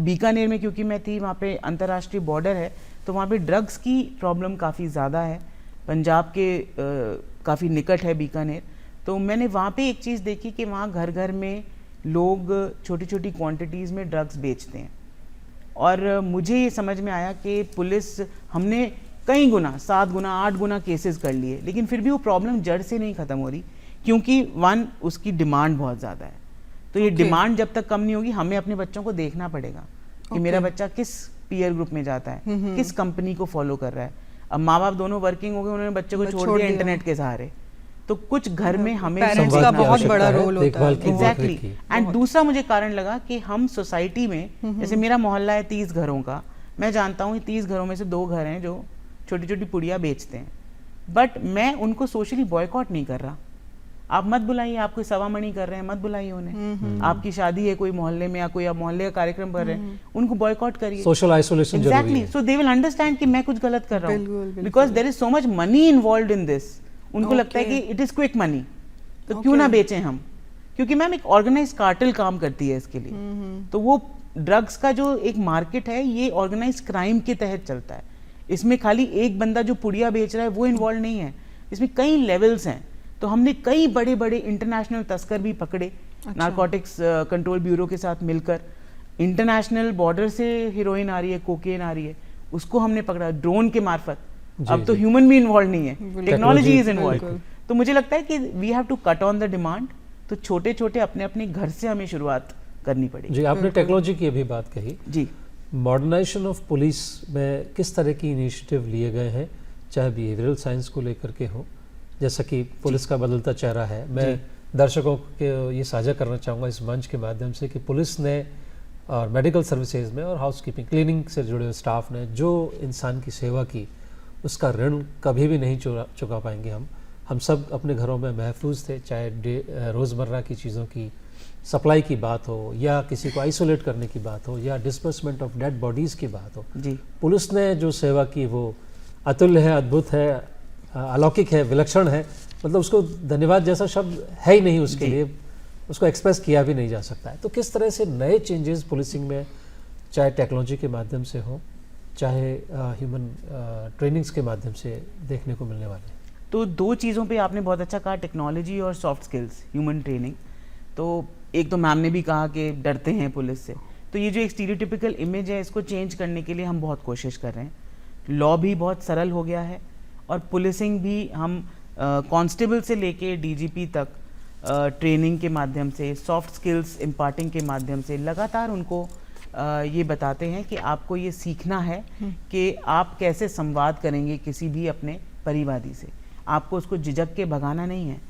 बीकानेर में क्योंकि मैं थी, वहाँ पे अंतर्राष्ट्रीय बॉर्डर है, तो वहाँ पे ड्रग्स की प्रॉब्लम काफ़ी ज़्यादा है। पंजाब के काफ़ी निकट है बीकानेर, तो मैंने वहाँ पे एक चीज़ देखी कि वहाँ घर घर में लोग छोटी छोटी क्वांटिटीज़ में ड्रग्स बेचते हैं। और मुझे ये समझ में आया कि पुलिस, हमने कई गुना, 7 गुना 8 गुना केसेस कर लिए, लेकिन फिर भी वो प्रॉब्लम जड़ से नहीं ख़त्म हो रही, क्योंकि वन, उसकी डिमांड बहुत ज़्यादा है। तो ये डिमांड जब तक कम नहीं होगी, हमें अपने बच्चों को देखना पड़ेगा कि मेरा बच्चा किस पीयर ग्रुप में जाता है, किस कंपनी को फॉलो कर रहा है। अब माँ बाप दोनों वर्किंग हो गए, उन्होंने बच्चे को छोड़ दिया इंटरनेट के सहारे, तो कुछ घर में हमें पेरेंट्स का बहुत बड़ा रोल होता है। एग्जैक्टली। एंड दूसरा मुझे कारण लगा कि हम सोसाइटी में, जैसे मेरा मोहल्ला है 30 घरों का, मैं जानता हूँ 30 घरों में से 2 घर हैं जो छोटी छोटी पुड़िया बेचते हैं, बट मैं उनको सोशली बॉयकॉट नहीं कर रहा। आप मत बुलाइए, आप कोई सवामणि कर रहे हैं, मत बुलाइए उन्हें। आपकी शादी है कोई मोहल्ले में या कोई आप मोहल्ले का कार्यक्रम कर रहे हैं, उनको बॉयकॉट करिए। सोशल आइसोलेशन जरूरी है। सो दे विल अंडरस्टैंड कि मैं कुछ गलत कर रहा हूँ, because there is so much money involved in this. उनको लगता है कि इट इज क्विक मनी, तो क्यों ना बेचें हम, क्योंकि मैम एक ऑर्गेनाइज कार्टेल काम करती है इसके लिए। तो वो ड्रग्स का जो एक मार्केट है, ये ऑर्गेनाइज क्राइम के तहत चलता है। इसमें खाली एक बंदा जो पुड़िया बेच रहा है वो इन्वॉल्व नहीं है, इसमें कई लेवल्स हैं। तो हमने कई बड़े बड़े इंटरनेशनल तस्कर भी पकड़े, नारकोटिक्स कंट्रोल ब्यूरो के साथ मिलकर। इंटरनेशनल बॉर्डर से हीरोइन आ रही है, कोकेन आ रही है, उसको हमने पकड़ा ड्रोन के मार्फत। अब तो ह्यूमन भी इन्वॉल्व नहीं है, टेक्नोलॉजी इज इन्वॉल्व। तो मुझे लगता है कि we have to cut on the demand. तो छोटे छोटे अपने अपने घर से हमें शुरुआत करनी पड़ेगी। जी, आपने टेक्नोलॉजी की अभी बात कही। जी, मॉडर्नाइजेशन ऑफ पुलिस में किस तरह की इनिशिएटिव लिए गए हैं, चाहे बिहेवियरल साइंस को लेकर के हो, जैसा कि पुलिस का बदलता चेहरा है। मैं दर्शकों के ये साझा करना चाहूँगा इस मंच के माध्यम से कि पुलिस ने और मेडिकल सर्विसेज में और हाउसकीपिंग, क्लीनिंग से जुड़े हुए स्टाफ ने जो इंसान की सेवा की, उसका ऋण कभी भी नहीं चुका पाएंगे हम सब अपने घरों में महफूज थे, चाहे रोज़मर्रा की चीज़ों की सप्लाई की बात हो या किसी को आइसोलेट करने की बात हो या डिस्पर्समेंट ऑफ डेड बॉडीज़ की बात हो। जी, पुलिस ने जो सेवा की वो अतुल्य है, अद्भुत है, अलौकिक है, विलक्षण है। मतलब उसको धन्यवाद जैसा शब्द है ही नहीं उसके लिए, उसको एक्सप्रेस किया भी नहीं जा सकता है। तो किस तरह से नए चेंजेस पुलिसिंग में, चाहे टेक्नोलॉजी के माध्यम से हो चाहे ह्यूमन ट्रेनिंग्स के माध्यम से देखने को मिलने वाले? तो दो चीज़ों पे आपने बहुत अच्छा कहा, टेक्नोलॉजी और सॉफ्ट स्किल्स, ह्यूमन ट्रेनिंग। तो एक तो मैम ने भी कहा कि डरते हैं पुलिस से, तो ये जो एक स्टीरियोटिपिकल इमेज है इसको चेंज करने के लिए हम बहुत कोशिश कर रहे हैं। लॉ भी बहुत सरल हो गया है और पुलिसिंग भी हम कांस्टेबल से लेके डीजीपी तक ट्रेनिंग के माध्यम से, सॉफ्ट स्किल्स इम्पार्टिंग के माध्यम से लगातार उनको ये बताते हैं कि आपको ये सीखना है कि आप कैसे संवाद करेंगे किसी भी अपने परिवादी से, आपको उसको झिझक के भगाना नहीं है।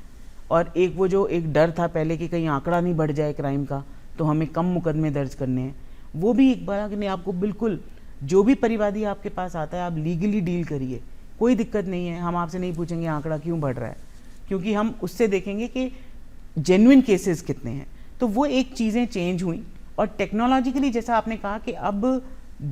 और एक वो जो एक डर था पहले कि कहीं आंकड़ा नहीं बढ़ जाए क्राइम का तो हमें कम मुकदमे दर्ज करने हैं, वो भी एक बार कि नहीं, आपको बिल्कुल जो भी परिवादी आपके पास आता है आप लीगली डील करिए, कोई दिक्कत नहीं है। हम आपसे नहीं पूछेंगे आंकड़ा क्यों बढ़ रहा है, क्योंकि हम उससे देखेंगे कि जेन्युइन केसेस कितने हैं। तो वो एक चीज़ें चेंज हुई। और टेक्नोलॉजिकली जैसा आपने कहा कि अब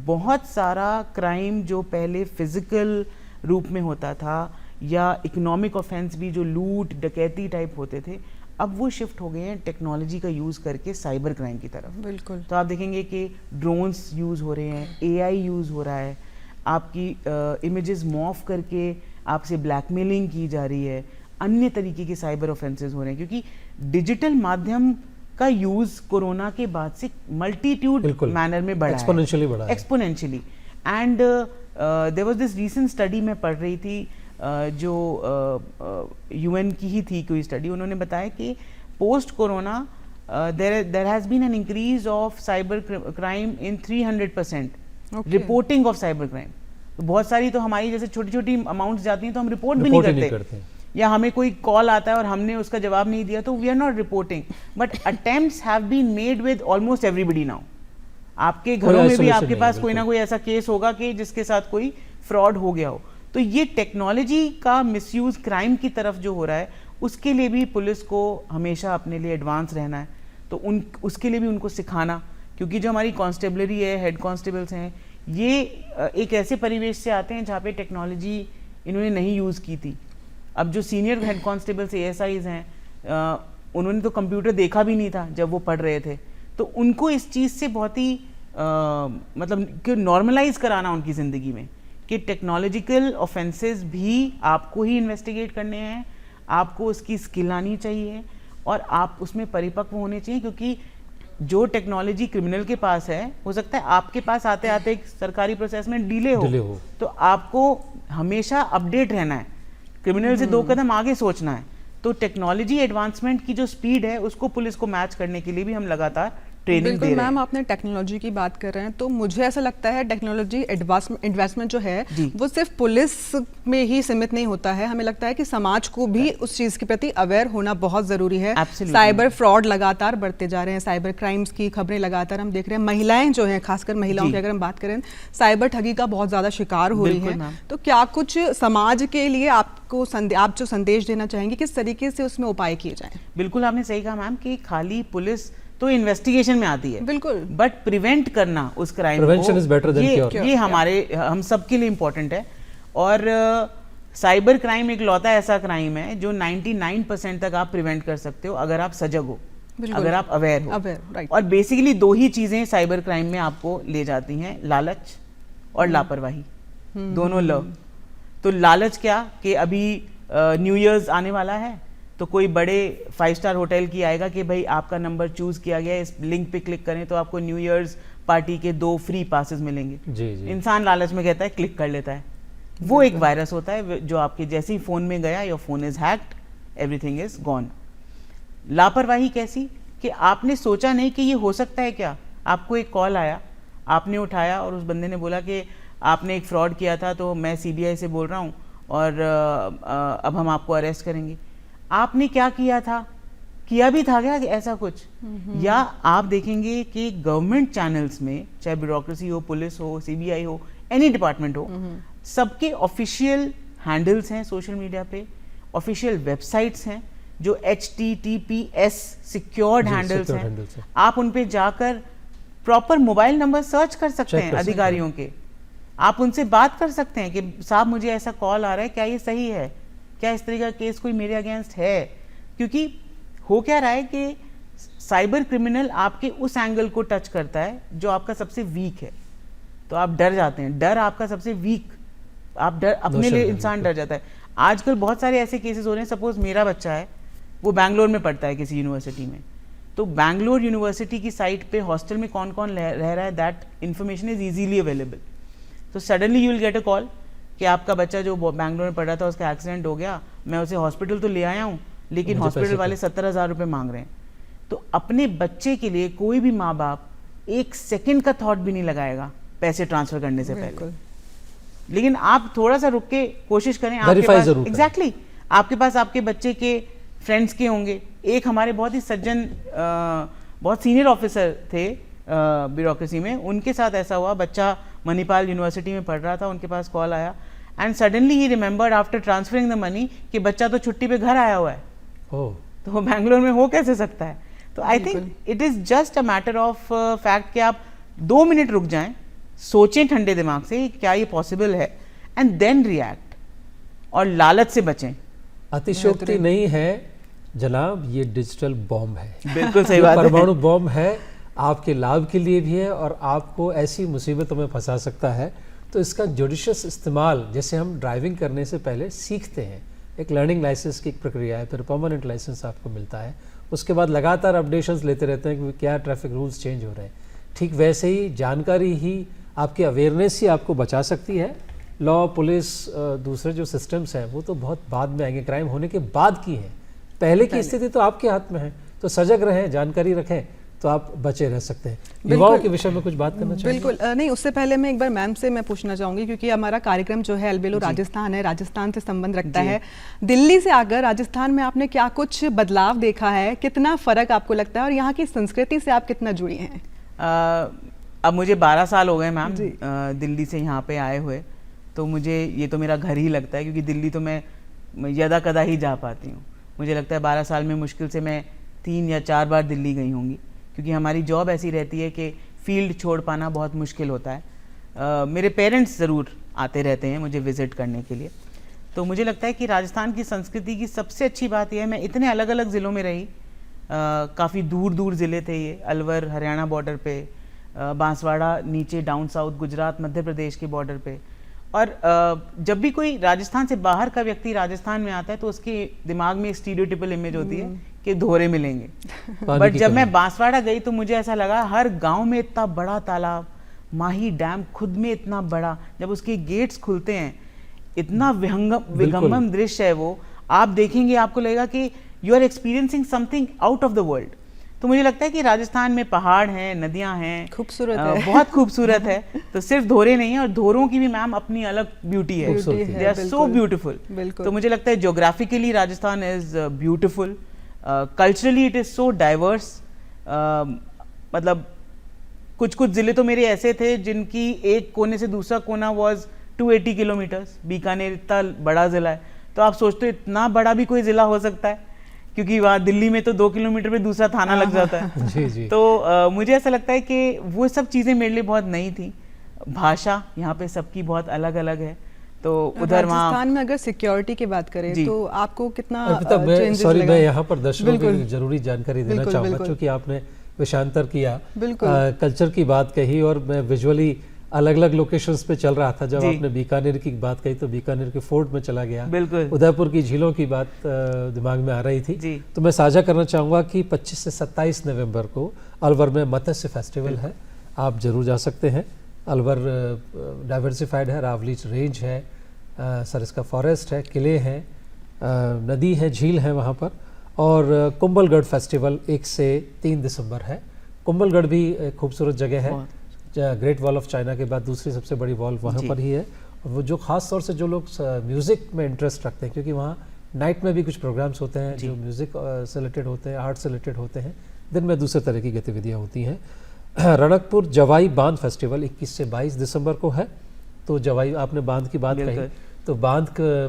बहुत सारा क्राइम जो पहले फिजिकल रूप में होता था या इकोनॉमिक ऑफेंस भी जो लूट डकैती टाइप होते थे, अब वो शिफ्ट हो गए हैं टेक्नोलॉजी का यूज़ करके साइबर क्राइम की तरफ। बिल्कुल। तो आप देखेंगे कि ड्रोन्स यूज़ हो रहे हैं, एआई यूज़ हो रहा है, आपकी इमेजेस मॉर्फ करके आपसे ब्लैकमेलिंग की जा रही है, अन्य तरीके के साइबर ऑफेंसेस हो रहे हैं, क्योंकि डिजिटल माध्यम का यूज़ कोरोना के बाद से मल्टीट्यूड मैनर में बढ़ा है, exponentially. And there was this recent study मैं पढ़ रही थी, जो यूएन की ही थी कोई स्टडी, उन्होंने बताया कि post corona there has been an increase of cyber crime in 300%, reporting of cyber crime. तो बहुत सारी तो हमारी जैसे छोटी छोटी अमाउंट्स जाती हैं तो हम रिपोर्ट भी नहीं करते, या हमें कोई कॉल आता है और हमने उसका जवाब नहीं दिया तो we are not reporting, but attempts have been made with almost everybody now. आपके घरों में भी आपके पास कोई ना कोई ऐसा केस होगा कि जिसके साथ कोई फ्रॉड हो गया हो। तो ये टेक्नोलॉजी का मिसयूज क्राइम की तरफ जो हो रहा है उसके लिए भी पुलिस को हमेशा अपने लिए एडवांस रहना है। तो उसके लिए भी उनको सिखाना, क्योंकि जो हमारी कांस्टेबलरी है, हेड कांस्टेबल्स हैं, ये एक ऐसे परिवेश से आते हैं जहाँ पे टेक्नोलॉजी इन्होंने नहीं यूज़ की थी। अब जो सीनियर हेड कांस्टेबल्स ASIs हैं, उन्होंने तो कंप्यूटर देखा भी नहीं था जब वो पढ़ रहे थे, तो उनको इस चीज़ से बहुत ही मतलब कि नॉर्मलाइज कराना उनकी ज़िंदगी में कि टेक्नोलॉजिकल ऑफेंसेस भी आपको ही इन्वेस्टिगेट करने हैं, आपको उसकी स्किल आनी चाहिए और आप उसमें परिपक्व होने चाहिए, क्योंकि जो टेक्नोलॉजी क्रिमिनल के पास है हो सकता है आपके पास आते आते एक सरकारी प्रोसेस में डिले हो। तो आपको हमेशा अपडेट रहना है, क्रिमिनल से 2 कदम आगे सोचना है। तो टेक्नोलॉजी एडवांसमेंट की जो स्पीड है उसको पुलिस को मैच करने के लिए भी हम लगातार ट्रेनिंग दे रहे हैं। बिल्कुल मैम, आपने टेक्नोलॉजी की बात कर रहे हैं तो मुझे ऐसा लगता है टेक्नोलॉजी इन्वेस्टमेंट जो है वो सिर्फ पुलिस में ही सीमित नहीं होता है, हमें लगता है कि समाज को भी उस चीज़ के प्रति अवेयर होना बहुत ज़रूरी है। साइबर फ्रॉड लगातार बढ़ते जा रहे हैं, साइबर क्राइम्स की खबरें लगातार हम देख रहे हैं। महिलाएं जो हैं, खासकर महिलाओं की अगर हम बात करें, साइबर ठगी का बहुत ज़्यादा शिकार हो रही है। तो क्या कुछ समाज के लिए आप जो संदेश देना चाहेंगे, किस तरीके से उसमें उपाय किए जाएं? बिल्कुल आपने सही कहा मैम कि खाली पुलिस तो इन्वेस्टिगेशन में आती है, बिल्कुल, बट प्रिवेंट करना उस क्राइम को, prevention is better than cure, ये हमारे हम सबके लिए इम्पोर्टेंट है। और साइबर क्राइम एक लौता ऐसा क्राइम है जो 99% तक आप प्रिवेंट कर सकते हो अगर आप सजग हो, अगर आप अवेयर हो। राइट। और बेसिकली 2 ही चीजें साइबर क्राइम में आपको ले जाती हैं, लालच और लापरवाही, दोनों ल। तो लालच क्या कि अभी न्यू ईयर्स आने वाला है तो कोई बड़े 5 स्टार होटल की आएगा कि भाई आपका नंबर चूज किया गया है, इस लिंक पे क्लिक करें तो आपको न्यू ईयर्स पार्टी के 2 फ्री पासेस मिलेंगे। जी। इंसान लालच में कहता है, क्लिक कर लेता है। वो एक वायरस होता है जो आपके जैसे ही फोन में गया, your phone is hacked, everything is gone. लापरवाही कैसी कि आपने सोचा नहीं कि ये हो सकता है क्या, आपको एक कॉल आया, आपने उठाया और उस बंदे ने बोला कि आपने एक फ्रॉड किया था तो मैं CBI से बोल रहा हूँ और अब हम आपको अरेस्ट करेंगे। आपने क्या किया था, किया भी था क्या ऐसा कुछ? या आप देखेंगे कि गवर्नमेंट चैनल्स में, चाहे ब्यूरोक्रेसी हो, पुलिस हो, CBI हो, एनी डिपार्टमेंट हो, सबके ऑफिशियल हैंडल्स हैं सोशल मीडिया पे, ऑफिशियल वेबसाइट्स हैं जो HTTPS सिक्योर्ड हैंडल्स हैं। आप उन पे जाकर प्रॉपर मोबाइल नंबर सर्च कर सकते हैं अधिकारियों के, आप उनसे बात कर सकते हैं कि साहब मुझे ऐसा कॉल आ रहा है, क्या ये सही है, क्या इस तरह का केस कोई मेरे अगेंस्ट है? क्योंकि हो क्या रहा है कि साइबर क्रिमिनल आपके उस एंगल को टच करता है जो आपका सबसे वीक है। तो तो आप डर जाते हैं। डर आपका सबसे वीक, आप डर अपने लिए इंसान डर जाता है। आजकल बहुत सारे ऐसे केसेस हो रहे हैं, सपोज मेरा बच्चा है, वो बैंगलोर में पढ़ता है किसी यूनिवर्सिटी में, तो बैंगलोर यूनिवर्सिटी की साइट पे हॉस्टल में कौन कौन रह रहा है, that information is easily available. तो suddenly you will get a call कि आपका बच्चा जो बैंगलोर में पढ़ रहा था उसका एक्सीडेंट हो गया, मैं उसे हॉस्पिटल तो ले आया हूँ लेकिन हॉस्पिटल वाले 70,000 रुपये मांग रहे हैं। तो अपने बच्चे के लिए कोई भी माँ बाप एक सेकंड का थॉट भी नहीं लगाएगा पैसे ट्रांसफर करने से पहले, लेकिन आप थोड़ा सा रुक के कोशिश करें। आपके पास एग्जैक्टली आपके पास आपके बच्चे के फ्रेंड्स के होंगे। एक हमारे बहुत ही सज्जन बहुत सीनियर ऑफिसर थे ब्यूरोक्रेसी में, उनके साथ ऐसा हुआ, बच्चा मणिपाल यूनिवर्सिटी में पढ़ रहा था, उनके पास कॉल आया and suddenly he remembered after transferring the money कि बच्चा तो छुट्टी पे घर आया हुआ है। तो वो बैंगलोर में हो कैसे सकता है? तो I think it is just a matter of fact कि आप 2 मिनट रुक जाएं, सोचें ठंडे दिमाग से क्या ये पॉसिबल है एंड देन रिएक्ट, और लालच से बचें। अतिशयोक्ति नहीं है जनाब, ये डिजिटल बॉम्ब है। बिल्कुल सही बात है। परमाणु बॉम्ब है, आपके लाभ के लिए भी है और आपको ऐसी मुसीबतों में फंसा सकता है। तो इसका जुडिशियस इस्तेमाल, जैसे हम ड्राइविंग करने से पहले सीखते हैं, एक लर्निंग लाइसेंस की एक प्रक्रिया है, फिर परमानेंट लाइसेंस आपको मिलता है, उसके बाद लगातार अपडेशंस लेते रहते हैं कि क्या ट्रैफिक रूल्स चेंज हो रहे हैं। ठीक वैसे ही जानकारी ही, आपकी अवेयरनेस ही आपको बचा सकती है। लॉ, पुलिस, दूसरे जो सिस्टम्स हैं वो तो बहुत बाद में आएंगे, क्राइम होने के बाद की है। पहले की स्थिति तो आपके हाथ में है, तो सजग रहें, जानकारी रखें, तो आप बचे रह सकते हैं। युवाओं के विषय में कुछ बात करना चाहिए? बिल्कुल नहीं, उससे पहले मैं एक बार मैम से मैं पूछना चाहूँगी, क्योंकि हमारा कार्यक्रम जो है अलबेलो राजस्थान है, राजस्थान से संबंध रखता है। दिल्ली से आकर राजस्थान में आपने क्या कुछ बदलाव देखा है, कितना फ़र्क आपको लगता है और यहाँ की संस्कृति से आप कितना जुड़ी हैं? अब मुझे 12 साल हो गए मैम दिल्ली से यहाँ पे आए हुए, तो मुझे ये तो मेरा घर ही लगता है, क्योंकि दिल्ली तो मैं यदा कदा ही जा पाती हूँ। मुझे लगता है 12 साल में मुश्किल से मैं 3 या 4 बार दिल्ली गई होंगी, क्योंकि हमारी जॉब ऐसी रहती है कि फील्ड छोड़ पाना बहुत मुश्किल होता है। मेरे पेरेंट्स ज़रूर आते रहते हैं मुझे विज़िट करने के लिए। तो मुझे लगता है कि राजस्थान की संस्कृति की सबसे अच्छी बात यह है, मैं इतने अलग अलग ज़िलों में रही, काफ़ी दूर दूर ज़िले थे ये, अलवर हरियाणा बॉर्डर पे, बांसवाड़ा नीचे डाउन साउथ गुजरात मध्य प्रदेश के बॉर्डर पे। और जब भी कोई राजस्थान से बाहर का व्यक्ति राजस्थान में आता है तो उसके दिमाग में एक स्टीरियोटिपिकल इमेज होती है कि धोरे मिलेंगे। बट जब मैं बांसवाड़ा गई तो मुझे ऐसा लगा हर गांव में इतना बड़ा तालाब, माही डैम खुद में इतना बड़ा, जब उसके गेट्स खुलते हैं इतना विहंगम दृश्य है वो, आप देखेंगे आपको लगेगा कि you are experiencing something out of the world. तो मुझे लगता है कि राजस्थान में पहाड़ हैं, नदियां हैं, खूबसूरत है, बहुत खूबसूरत है। तो सिर्फ धोरे नहीं है, और धोरों की भी मैम अपनी अलग ब्यूटी है, दे आर सो ब्यूटीफुल। तो मुझे लगता है geographically Rajasthan is beautiful, culturally it is so diverse. मतलब कुछ कुछ जिले तो मेरे ऐसे थे जिनकी एक कोने से दूसरा कोना वाज 280 किलोमीटर्स। बीकानेर इतना बड़ा जिला है, तो आप सोचते हो इतना बड़ा भी कोई जिला हो सकता है, क्योंकि वहाँ दिल्ली में तो 2 किलोमीटर पे दूसरा थाना लग जाता है। जी जी। तो मुझे ऐसा लगता है कि वो सब चीज़ें मेरे लिए बहुत नई थी। भाषा यहाँ पे सबकी बहुत अलग अलग है, तो उधर वहाँ राजस्थान में अगर सिक्योरिटी की बात करें तो आपको कितना सॉरी मैं यहाँ पर दर्शकों को जरूरी जानकारी देना चाहूँगा, क्योंकि आपने विषयांतर किया, कल्चर की बात कही, और मैं विजुअली अलग अलग लोकेशंस पे चल रहा था। जब आपने बीकानेर की बात कही तो बीकानेर के फोर्ट में चला गया, उदयपुर की झीलों की बात दिमाग में आ रही थी। तो मैं साझा करना चाहूँगा कि 25 से 27 नवंबर को अलवर में मत्स्य फेस्टिवल है, आप जरूर जा सकते हैं। अलवर डाइवर्सिफाइड है, रावलीच रेंज है, सरिस्का फॉरेस्ट है, किले हैं, नदी है, झील है वहाँ पर। और कुंभलगढ़ फेस्टिवल 1 से 3 दिसंबर है। कुंभलगढ़ भी एक खूबसूरत जगह है, ग्रेट वॉल ऑफ चाइना के बाद दूसरी सबसे बड़ी वॉल वहाँ पर ही है। और वो जो ख़ास तौर से जो लोग म्यूज़िक में इंटरेस्ट रखते हैं, क्योंकि वहाँ नाइट में भी कुछ प्रोग्राम्स होते हैं जो म्यूज़िक से रिलेटेड होते हैं, आर्ट से रिलेटेड होते हैं, दिन में दूसरे तरह की गतिविधियाँ होती हैं। रणकपुर जवाई बांध फेस्टिवल 21 से 22 दिसंबर को है। तो जवाई, आपने बांध की बात कही, तो बांध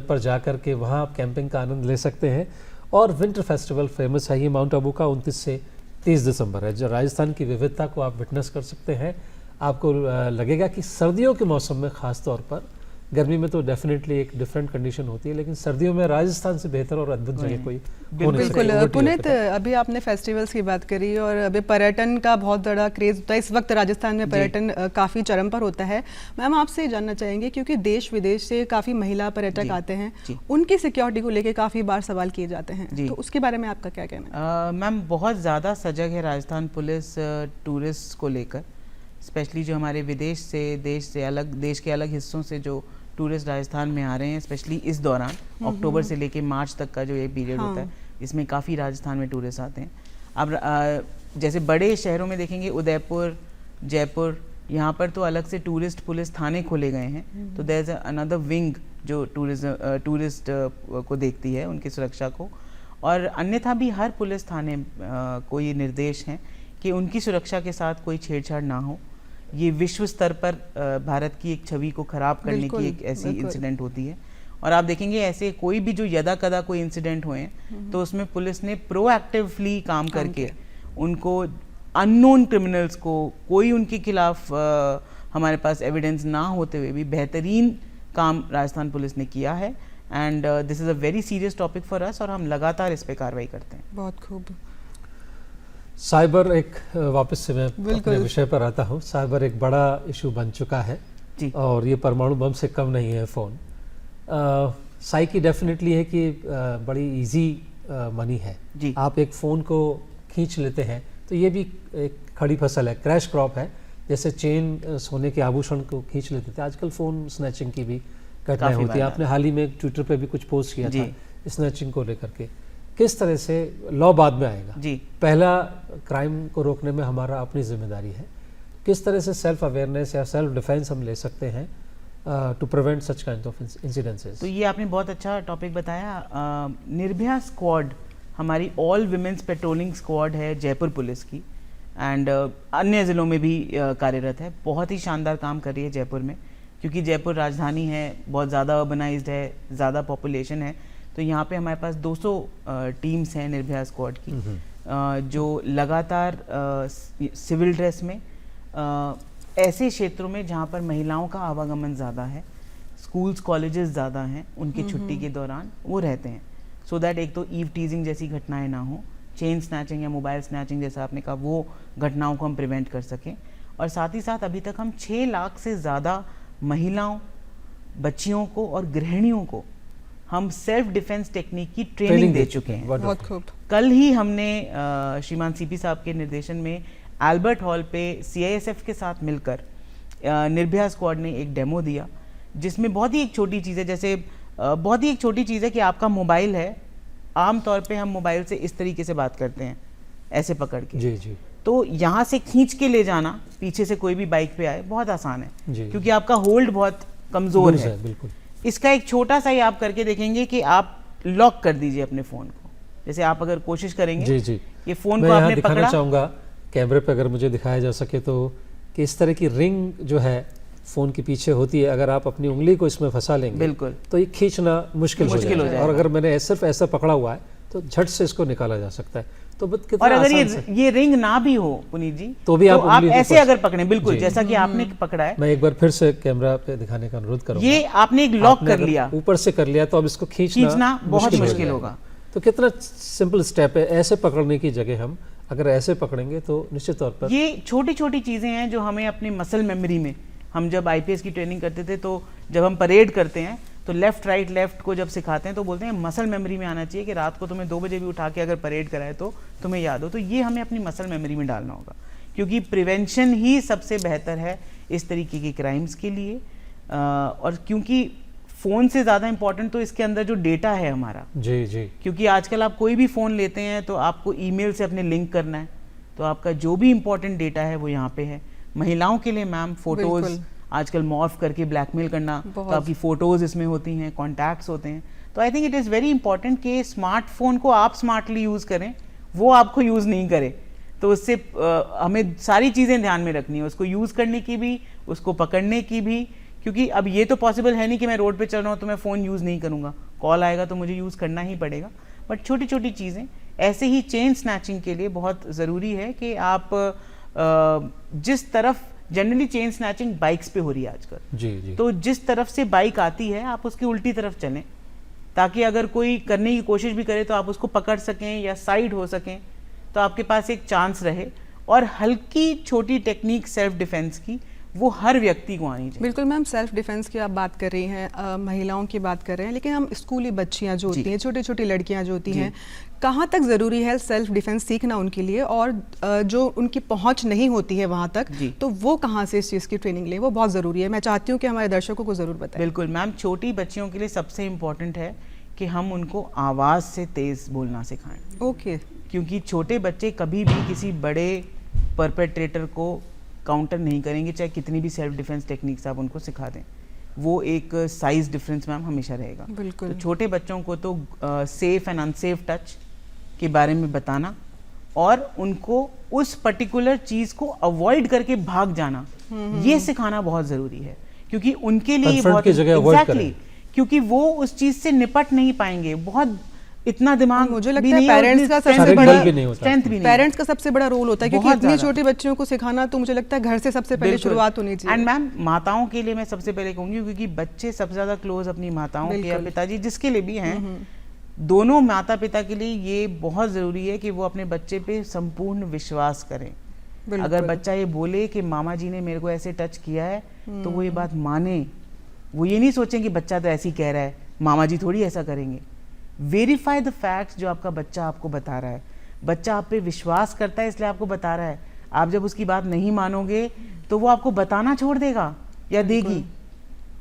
पर जा कर के वहाँ आप कैंपिंग का आनंद ले सकते हैं। और विंटर फेस्टिवल फेमस है ये माउंट आबू का, 29 से 30 दिसंबर है, जो राजस्थान की विविधता को आप विटनेस कर सकते हैं। आपको लगेगा कि सर्दियों के मौसम में ख़ास तौर पर गर्मी में तो डेफिनेटली एक डिफरेंट कंडीशन होती है, लेकिन सर्दियों में राजस्थान से बेहतर और अद्भुत जगह कोई हो नहीं सकती। बिल्कुल पुनीत, अभी आपने फेस्टिवल्स की बात करी और अभी पर्यटन का बहुत बड़ा क्रेज होता है इस वक्त राजस्थान में, पर्यटन काफ़ी चरम पर होता है। मैम आपसे जानना चाहेंगे, क्योंकि देश विदेश से काफ़ी महिला पर्यटक आते हैं, उनकी सिक्योरिटी को लेकर काफ़ी बार सवाल किए जाते हैं, तो उसके बारे में आपका क्या कहना है? मैम बहुत ज़्यादा सजग है राजस्थान पुलिस टूरिस्ट को लेकर, स्पेशली जो हमारे विदेश से, देश के अलग हिस्सों से जो टूरिस्ट राजस्थान में आ रहे हैं, स्पेशली इस दौरान अक्टूबर से लेके मार्च तक का जो ये पीरियड होता है, इसमें काफ़ी राजस्थान में टूरिस्ट आते हैं। अब जैसे बड़े शहरों में देखेंगे, उदयपुर, जयपुर, यहाँ पर तो अलग से टूरिस्ट पुलिस थाने खोले गए हैं, तो देयर इज अनदर विंग जो टूरिस्ट को देखती है, उनकी सुरक्षा को। और अन्यथा भी हर पुलिस थाने को ये निर्देश हैं कि उनकी सुरक्षा के साथ कोई छेड़छाड़ ना हो। ये विश्व स्तर पर भारत की एक छवि को खराब करने की एक ऐसी इंसिडेंट होती है। और आप देखेंगे ऐसे कोई भी जो यदा कदा कोई इंसिडेंट हुए तो उसमें पुलिस ने प्रोएक्टिवली काम करके उनको, अननोन क्रिमिनल्स को, कोई उनके खिलाफ हमारे पास एविडेंस ना होते हुए भी बेहतरीन काम राजस्थान पुलिस ने किया है। And this is a very serious topic for us, और हम लगातार इस पे कार्रवाई करते हैं। बहुत खूब। साइबर एक, वापस से मैं अपने विषय पर आता हूँ। साइबर एक बड़ा इशू बन चुका है जी। और ये परमाणु बम से कम नहीं है फ़ोन। साइकी डेफिनेटली है कि बड़ी इजी मनी है जी। आप एक फ़ोन को खींच लेते हैं तो ये भी एक खड़ी फसल है, क्रैश क्रॉप है। जैसे चेन, सोने के आभूषण को खींच लेते थे, आजकल फ़ोन स्नैचिंग की भी घटनाएं होती है। आपने हाल ही में ट्विटर पे भी कुछ पोस्ट किया था स्नैचिंग को लेकर के। किस तरह से लॉ बाद में आएगा जी, पहला क्राइम को रोकने में हमारा अपनी जिम्मेदारी है। किस तरह से सेल्फ अवेयरनेस या सेल्फ डिफेंस हम ले सकते हैं to prevent such kind of incidences? तो ये आपने बहुत अच्छा टॉपिक बताया। निर्भया स्क्वाड हमारी ऑल विमेंस पेट्रोलिंग स्क्वाड है जयपुर पुलिस की, एंड अन्य ज़िलों में भी कार्यरत है। बहुत ही शानदार काम कर रही है जयपुर में, क्योंकि जयपुर राजधानी है, बहुत ज़्यादा अर्बनाइज्ड है, ज़्यादा पॉपुलेशन है, तो यहाँ पे हमारे पास 200 टीम्स हैं निर्भया स्क्वाड की, जो लगातार सिविल ड्रेस में ऐसे क्षेत्रों में जहाँ पर महिलाओं का आवागमन ज़्यादा है, स्कूल्स कॉलेजेस ज़्यादा हैं, उनकी छुट्टी के दौरान वो रहते हैं, सो दैट एक तो ईव टीजिंग जैसी घटनाएं ना हो, चेन स्नैचिंग या मोबाइल स्नैचिंग जैसा आपने कहा, वो घटनाओं को हम प्रिवेंट कर सकें। और साथ ही साथ अभी तक हम 6 लाख से ज़्यादा महिलाओं, बच्चियों को और गृहिणियों को हम सेल्फ डिफेंस टेक्निक की ट्रेनिंग दे चुके हैं। बहुत खूब। कल ही हमने श्रीमान सीपी साहब के निर्देशन में एल्बर्ट हॉल पे CISF के साथ मिलकर निर्भया स्क्वाड ने एक डेमो दिया, जिसमें बहुत ही एक छोटी चीज़ है, जैसे बहुत ही एक छोटी चीज़ है कि आपका मोबाइल है, आमतौर पे हम मोबाइल से इस तरीके से बात करते हैं, ऐसे पकड़ के जी जी, तो यहाँ से खींच के ले जाना, पीछे से कोई भी बाइक पे आए, बहुत आसान है क्योंकि आपका होल्ड बहुत कमज़ोर है। बिल्कुल। इसका एक छोटा सा ही आप करके देखेंगे कि आप लॉक कर दीजिए अपने फ़ोन को, जैसे आप अगर कोशिश करेंगे जी जी, ये फ़ोन को आपने पकड़ा, दिखाना चाहूँगा कैमरे पे अगर मुझे दिखाया जा सके तो, कि इस तरह की रिंग जो है फ़ोन के पीछे होती है, अगर आप अपनी उंगली को इसमें फंसा लेंगे बिल्कुल तो ये खींचना मुश्किल हो जाएगा, और अगर मैंने सिर्फ ऐसा पकड़ा हुआ है तो झट से इसको निकाला जा सकता है। तो और अगर ये रिंग ना भी हो पुनीत जी, तो भी आप ऐसे अगर पकड़े, बिल्कुल जैसा कि आपने पकड़ा है, मैं एक बार फिर से कैमरा पे दिखाने का अनुरोध करूंगा। ये आपने एक लॉक कर लिया, ऊपर से कर लिया, तो अब इसको खींचना बहुत मुश्किल होगा। तो कितना सिंपल स्टेप है, ऐसे पकड़ने की जगह हम अगर ऐसे पकड़ेंगे तो निश्चित तौर पर ये छोटी छोटी चीजें हैं जो हमें अपने मसल मेमोरी में, हम जब IPS की ट्रेनिंग करते थे तो जब हम परेड करते हैं तो लेफ्ट राइट लेफ्ट को जब सिखाते हैं तो बोलते हैं मसल मेमोरी में आना चाहिए कि रात को तुम्हें 2 बजे भी उठा के अगर परेड कराए तो तुम्हें याद हो। तो ये हमें अपनी मसल मेमोरी में डालना होगा, क्योंकि प्रिवेंशन ही सबसे बेहतर है इस तरीके के क्राइम्स के लिए। और क्योंकि फ़ोन से ज़्यादा इंपॉर्टेंट तो इसके अंदर जो डेटा है हमारा जी जी, क्योंकि आजकल आप कोई भी फ़ोन लेते हैं तो आपको ईमेल से अपने लिंक करना है, तो आपका जो भी इंपॉर्टेंट डेटा है वो यहाँ पे है। महिलाओं के लिए मैम फ़ोटोज़ आजकल मॉर्फ करके ब्लैकमेल करना, तो आपकी फ़ोटोज़ इसमें होती हैं, कॉन्टैक्ट्स होते हैं। तो I think it is very important कि स्मार्टफोन को आप स्मार्टली यूज़ करें, वो आपको यूज़ नहीं करे। तो उससे हमें सारी चीज़ें ध्यान में रखनी है, उसको यूज़ करने की भी, उसको पकड़ने की भी, क्योंकि अब ये तो पॉसिबल है नहीं कि मैं रोड पे चल रहा हूँ तो मैं फ़ोन यूज़ नहीं करूँगा, कॉल आएगा तो मुझे यूज़ करना ही पड़ेगा। बट छोटी छोटी चीज़ें, ऐसे ही चेन स्नैचिंग के लिए बहुत ज़रूरी है कि आप जिस तरफ जनरली चेन स्नैचिंग बाइक्स पे हो रही है आजकल। जी जी। तो जिस तरफ से बाइक आती है आप उसकी उल्टी तरफ चलें, ताकि अगर कोई करने की कोशिश भी करे तो आप उसको पकड़ सकें या साइड हो सकें, तो आपके पास एक चांस रहे। और हल्की छोटी टेक्निक सेल्फ डिफेंस की वो हर व्यक्ति को आनी चाहिए। बिल्कुल मैम, सेल्फ डिफेंस की आप बात कर रही हैं, महिलाओं की बात कर रहे हैं, लेकिन हम स्कूली बच्चियां जो होती हैं, छोटी छोटी लड़कियां जो होती हैं, कहाँ तक ज़रूरी है सेल्फ डिफेंस सीखना उनके लिए, और जो उनकी पहुंच नहीं होती है वहाँ तक, तो वो कहाँ से इस चीज़ की ट्रेनिंग लें? वो बहुत ज़रूरी है। मैं चाहती हूँ कि हमारे दर्शकों को ज़रूर बताएं। बिल्कुल मैम, छोटी बच्चियों के लिए सबसे इम्पोर्टेंट है कि हम उनको आवाज़ से तेज़ बोलना सिखाएं। ओके। क्योंकि छोटे बच्चे कभी भी किसी बड़े परपेट्रेटर को काउंटर नहीं करेंगे, चाहे कितनी भी सेल्फ डिफेंस टेक्निक्स आप उनको सिखा दें। वो एक साइज डिफरेंस मैम हमेशा रहेगा। बिल्कुल। तो छोटे बच्चों को तो सेफ एंड अनसेफ टच के बारे में बताना और उनको उस पर्टिकुलर चीज़ को अवॉइड करके भाग जाना, ये सिखाना बहुत ज़रूरी है। क्योंकि उनके लिए बहुत एग्जैक्टली, क्योंकि वो उस चीज़ से निपट नहीं पाएंगे। बहुत इतना दिमाग, मुझे लगता है पेरेंट्स का सबसे बड़ा स्ट्रेंथ भी नहीं, पेरेंट्स का सबसे बड़ा रोल होता है, क्योंकि इतनी छोटे बच्चों को सिखाना, तो मुझे लगता है घर से सबसे पहले शुरुआत होनी चाहिए। एंड मैम, माताओं के लिए मैं सबसे पहले कहूंगी, क्योंकि बच्चे सबसे ज्यादा क्लोज अपनी माताओं के या पिताजी जिसके लिए भी हैं, दोनों माता पिता के लिए ये बहुत जरूरी है कि वो अपने बच्चे पे संपूर्ण विश्वास करें। अगर बच्चा ये बोले कि मामा जी ने मेरे को ऐसे टच किया है, तो वो ये बात माने। वो ये नहीं सोचें कि बच्चा तो ऐसे ही कह रहा है, मामा जी थोड़ी ऐसा करेंगे। वेरीफाई द फैक्ट्स जो आपका बच्चा आपको बता रहा है। बच्चा आप पे विश्वास करता है इसलिए आपको बता रहा है। आप जब उसकी बात नहीं मानोगे तो वो आपको बताना छोड़ देगा या देगी।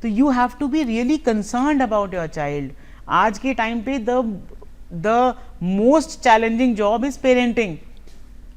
तो you have to be really concerned about your child. आज के टाइम पे the most challenging job is parenting.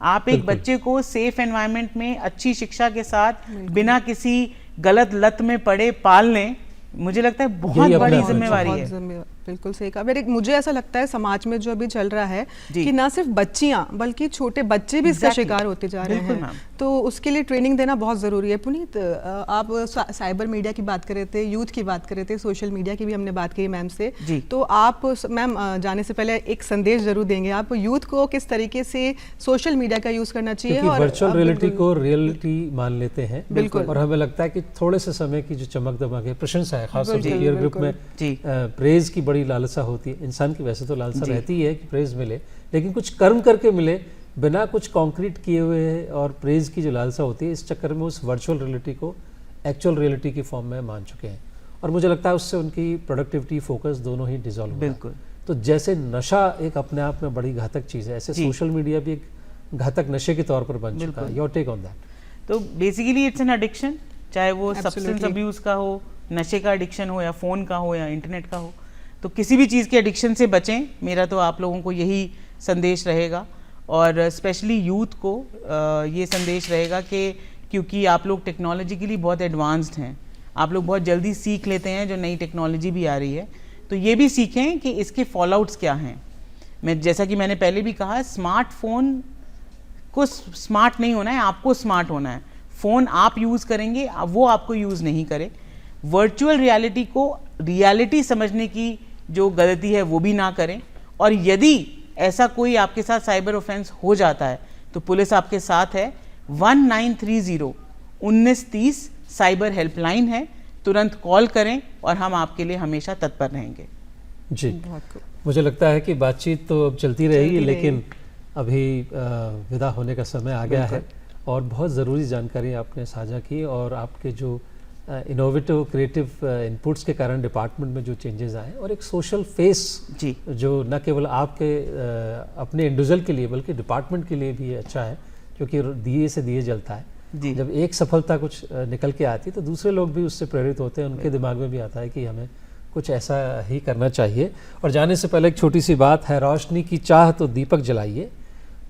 आप एक बच्चे को सेफ एनवायरनमेंट में अच्छी शिक्षा के साथ बिना किसी गलत लत में पड़े पाल लें, मुझे लगता है बहुत बड़ी जिम्मेवारी है। बिल्कुल सही कहा। मुझे ऐसा लगता है समाज में जो अभी चल रहा है कि ना सिर्फ बच्चियां बल्कि छोटे बच्चे भी इसका शिकार होते जा रहे हैं, तो उसके लिए ट्रेनिंग देना बहुत ज़रूरी है। पुनीत, आप साइबर मीडिया की बात कर रहे थे, यूथ की बात कर रहे थे, सोशल मीडिया की भी हमने बात की मैम से, तो आप मैम जाने से पहले एक संदेश जरूर देंगे आप यूथ को किस तरीके से सोशल मीडिया का यूज़ करना चाहिए? और वर्चुअल रियलिटी को रियलिटी मान लेते हैं, बिल्कुल, और हमें लगता है कि थोड़े से समय की जो चमक दमक है, प्रशंसा है, खासतौर पर पीयर ग्रुप में प्रेज की बड़ी लालसा होती है। इंसान की वैसे तो लालसा रहती है कि प्रेज मिले, लेकिन कुछ कर्म करके मिले, बिना कुछ कॉन्क्रीट किए हुए। और प्रेज की जो लालसा होती है, इस चक्कर में उस वर्चुअल रियलिटी को एक्चुअल रियलिटी की फॉर्म में मान चुके हैं, और मुझे लगता है उससे उनकी प्रोडक्टिविटी, फोकस दोनों ही डिसॉल्व हो। बिल्कुल। तो जैसे नशा एक अपने आप में बड़ी घातक चीज़ है, ऐसे सोशल मीडिया भी एक घातक नशे के तौर पर बन चुका है। Your take on that? तो बेसिकली इट्स एन एडिक्शन, चाहे वो सब्सटेंस अब्यूज का हो, नशे का एडिक्शन हो, या फ़ोन का हो, या इंटरनेट का हो। तो किसी भी चीज़ के एडिक्शन से बचें, मेरा तो आप लोगों को यही संदेश रहेगा। और स्पेशली यूथ को ये संदेश रहेगा कि क्योंकि आप लोग टेक्नोलॉजिकली बहुत एडवांस्ड हैं, आप लोग बहुत जल्दी सीख लेते हैं जो नई टेक्नोलॉजी भी आ रही है, तो ये भी सीखें कि इसके फॉलोआउट्स क्या हैं। मैं जैसा कि मैंने पहले भी कहा, स्मार्टफोन को स्मार्ट नहीं होना है, आपको स्मार्ट होना है। फ़ोन आप यूज़ करेंगे, वो आपको यूज़ नहीं करे। वर्चुअल रियलिटी को रियलिटी समझने की जो गलती है वो भी ना करें। और यदि ऐसा कोई आपके साथ साइबर ऑफेंस हो जाता है तो पुलिस आपके साथ है। 1930 साइबर हेल्पलाइन है, तुरंत कॉल करें और हम आपके लिए हमेशा तत्पर रहेंगे। जी, मुझे लगता है कि बातचीत तो अब चलती रहेगी, लेकिन अभी विदा होने का समय आ गया है, और बहुत ज़रूरी जानकारी आपने साझा की। और आपके जो इनोवेटिव क्रिएटिव इनपुट्स के कारण डिपार्टमेंट में जो चेंजेस आए, और एक सोशल फेस जो न केवल आपके अपने इंडिविजुअल के लिए बल्कि डिपार्टमेंट के लिए भी अच्छा है, क्योंकि दिए से दिए जलता है। जब एक सफलता कुछ निकल के आती है तो दूसरे लोग भी उससे प्रेरित होते हैं, उनके दिमाग में भी आता है कि हमें कुछ ऐसा ही करना चाहिए। और जाने से पहले एक छोटी सी बात है, रोशनी की चाह तो दीपक जलाइए,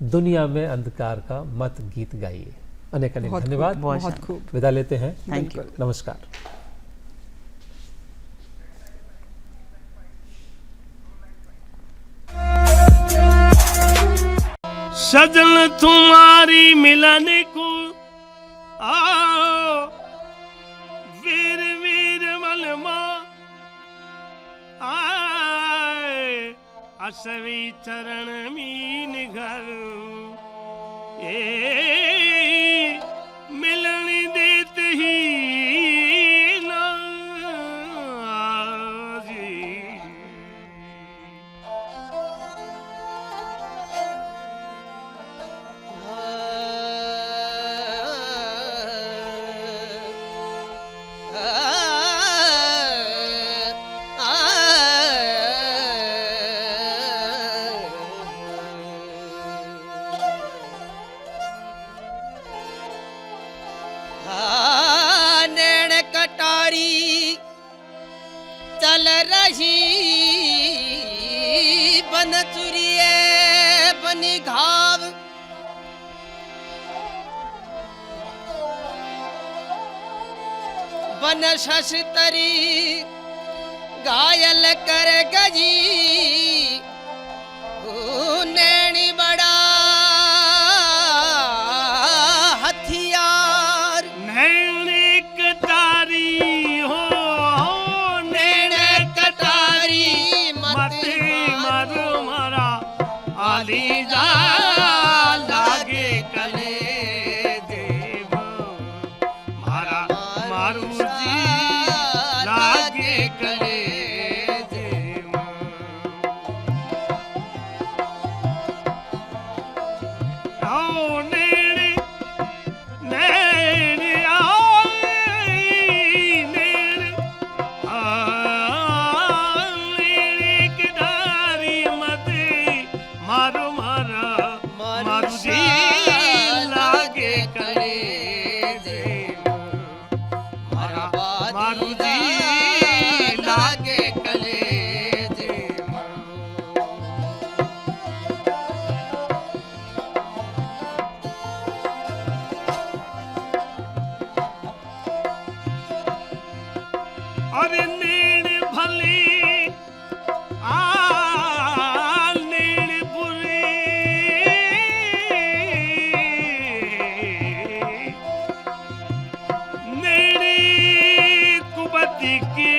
दुनिया में अंधकार का मत गीत गाइए। अनेक अनेक धन्यवाद, बहुत खूब। विदा लेते हैं, थैंक यू, नमस्कार। सजन तुम्हारी मिलन को आओ, वीर वीर मलमा आए, असवी चरण मीन घर मिलन दे बन शस्त्री घायल कर गजी नैनी बड़ा हथियार नैने कटारी हो नैने कटारी मत मारो मारा आली जा लागे कले देव मारा मारू जी लागे कले देव आओ नेड़े नेड़े आओ नेड़े नेड़े किनारी मत मारो मारा मारू जी लागे करे देव मारा मारू जी लागे करे देव अरे नीड़ भली नीड़ बुरी नीड़ी कुबती के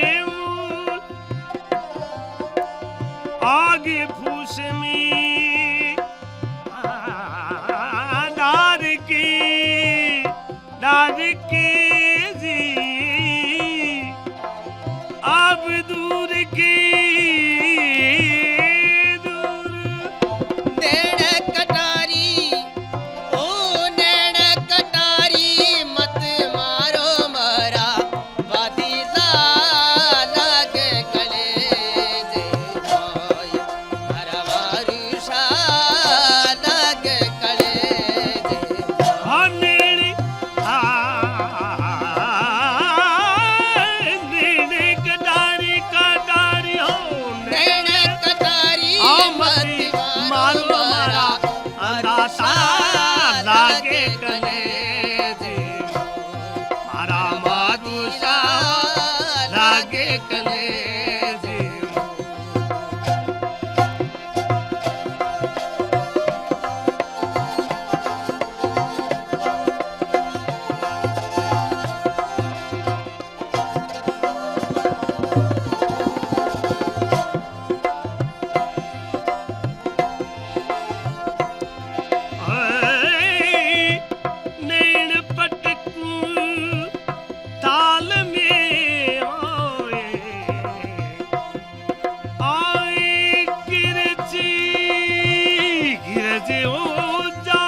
आगे फूस में डार के जी अब दूर की दूर नैन कटारी ओ नैन कटारी मत मारो मारा वादीजा लागे गले दे भाई मारा वारुषा लागे गले दे नेड़ी नेड़े कटारी हो नैन कटारी मत मारो मारा दासा लागे कले देव मारा मादुषा लागे कले देव नैन पटकू ताल में आए गिरजी गिरजे हो जा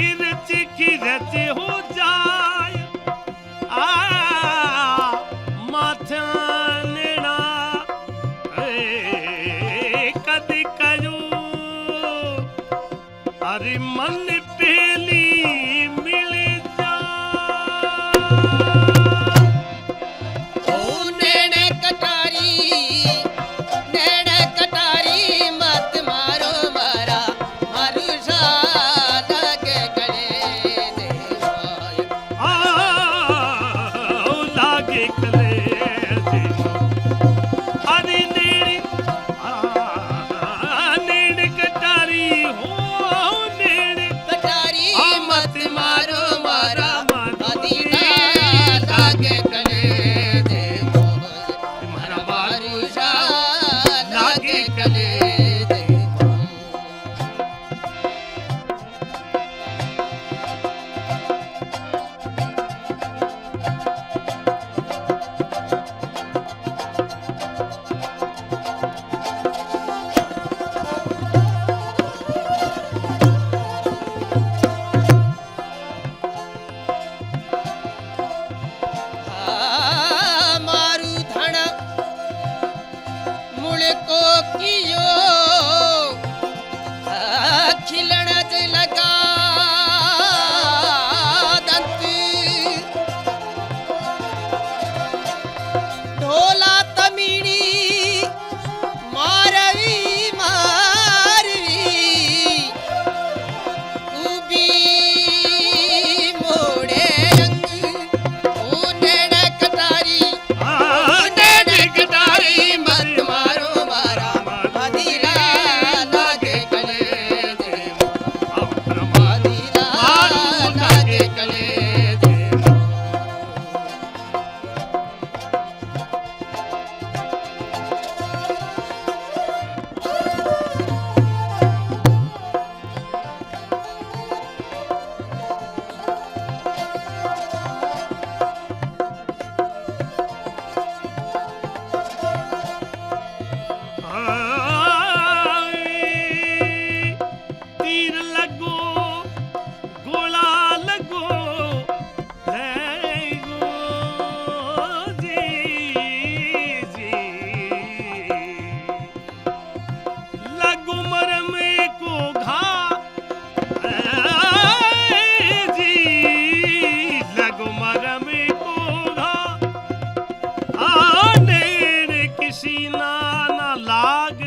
गिरज हो जाए माथानना कद कयो अरे मन पहली मिल जा ओ नैन कटारी मत मारो मारा मारुषा लागे गले दे भाई लागे कले देव अरे नेड़ी नेड़ कटारी हो नेड़ कटारी मत मारो मारा वादीजा लागे गले दे भाई मारा मारुषा लागे गले दे भाई खिलण लगा लाग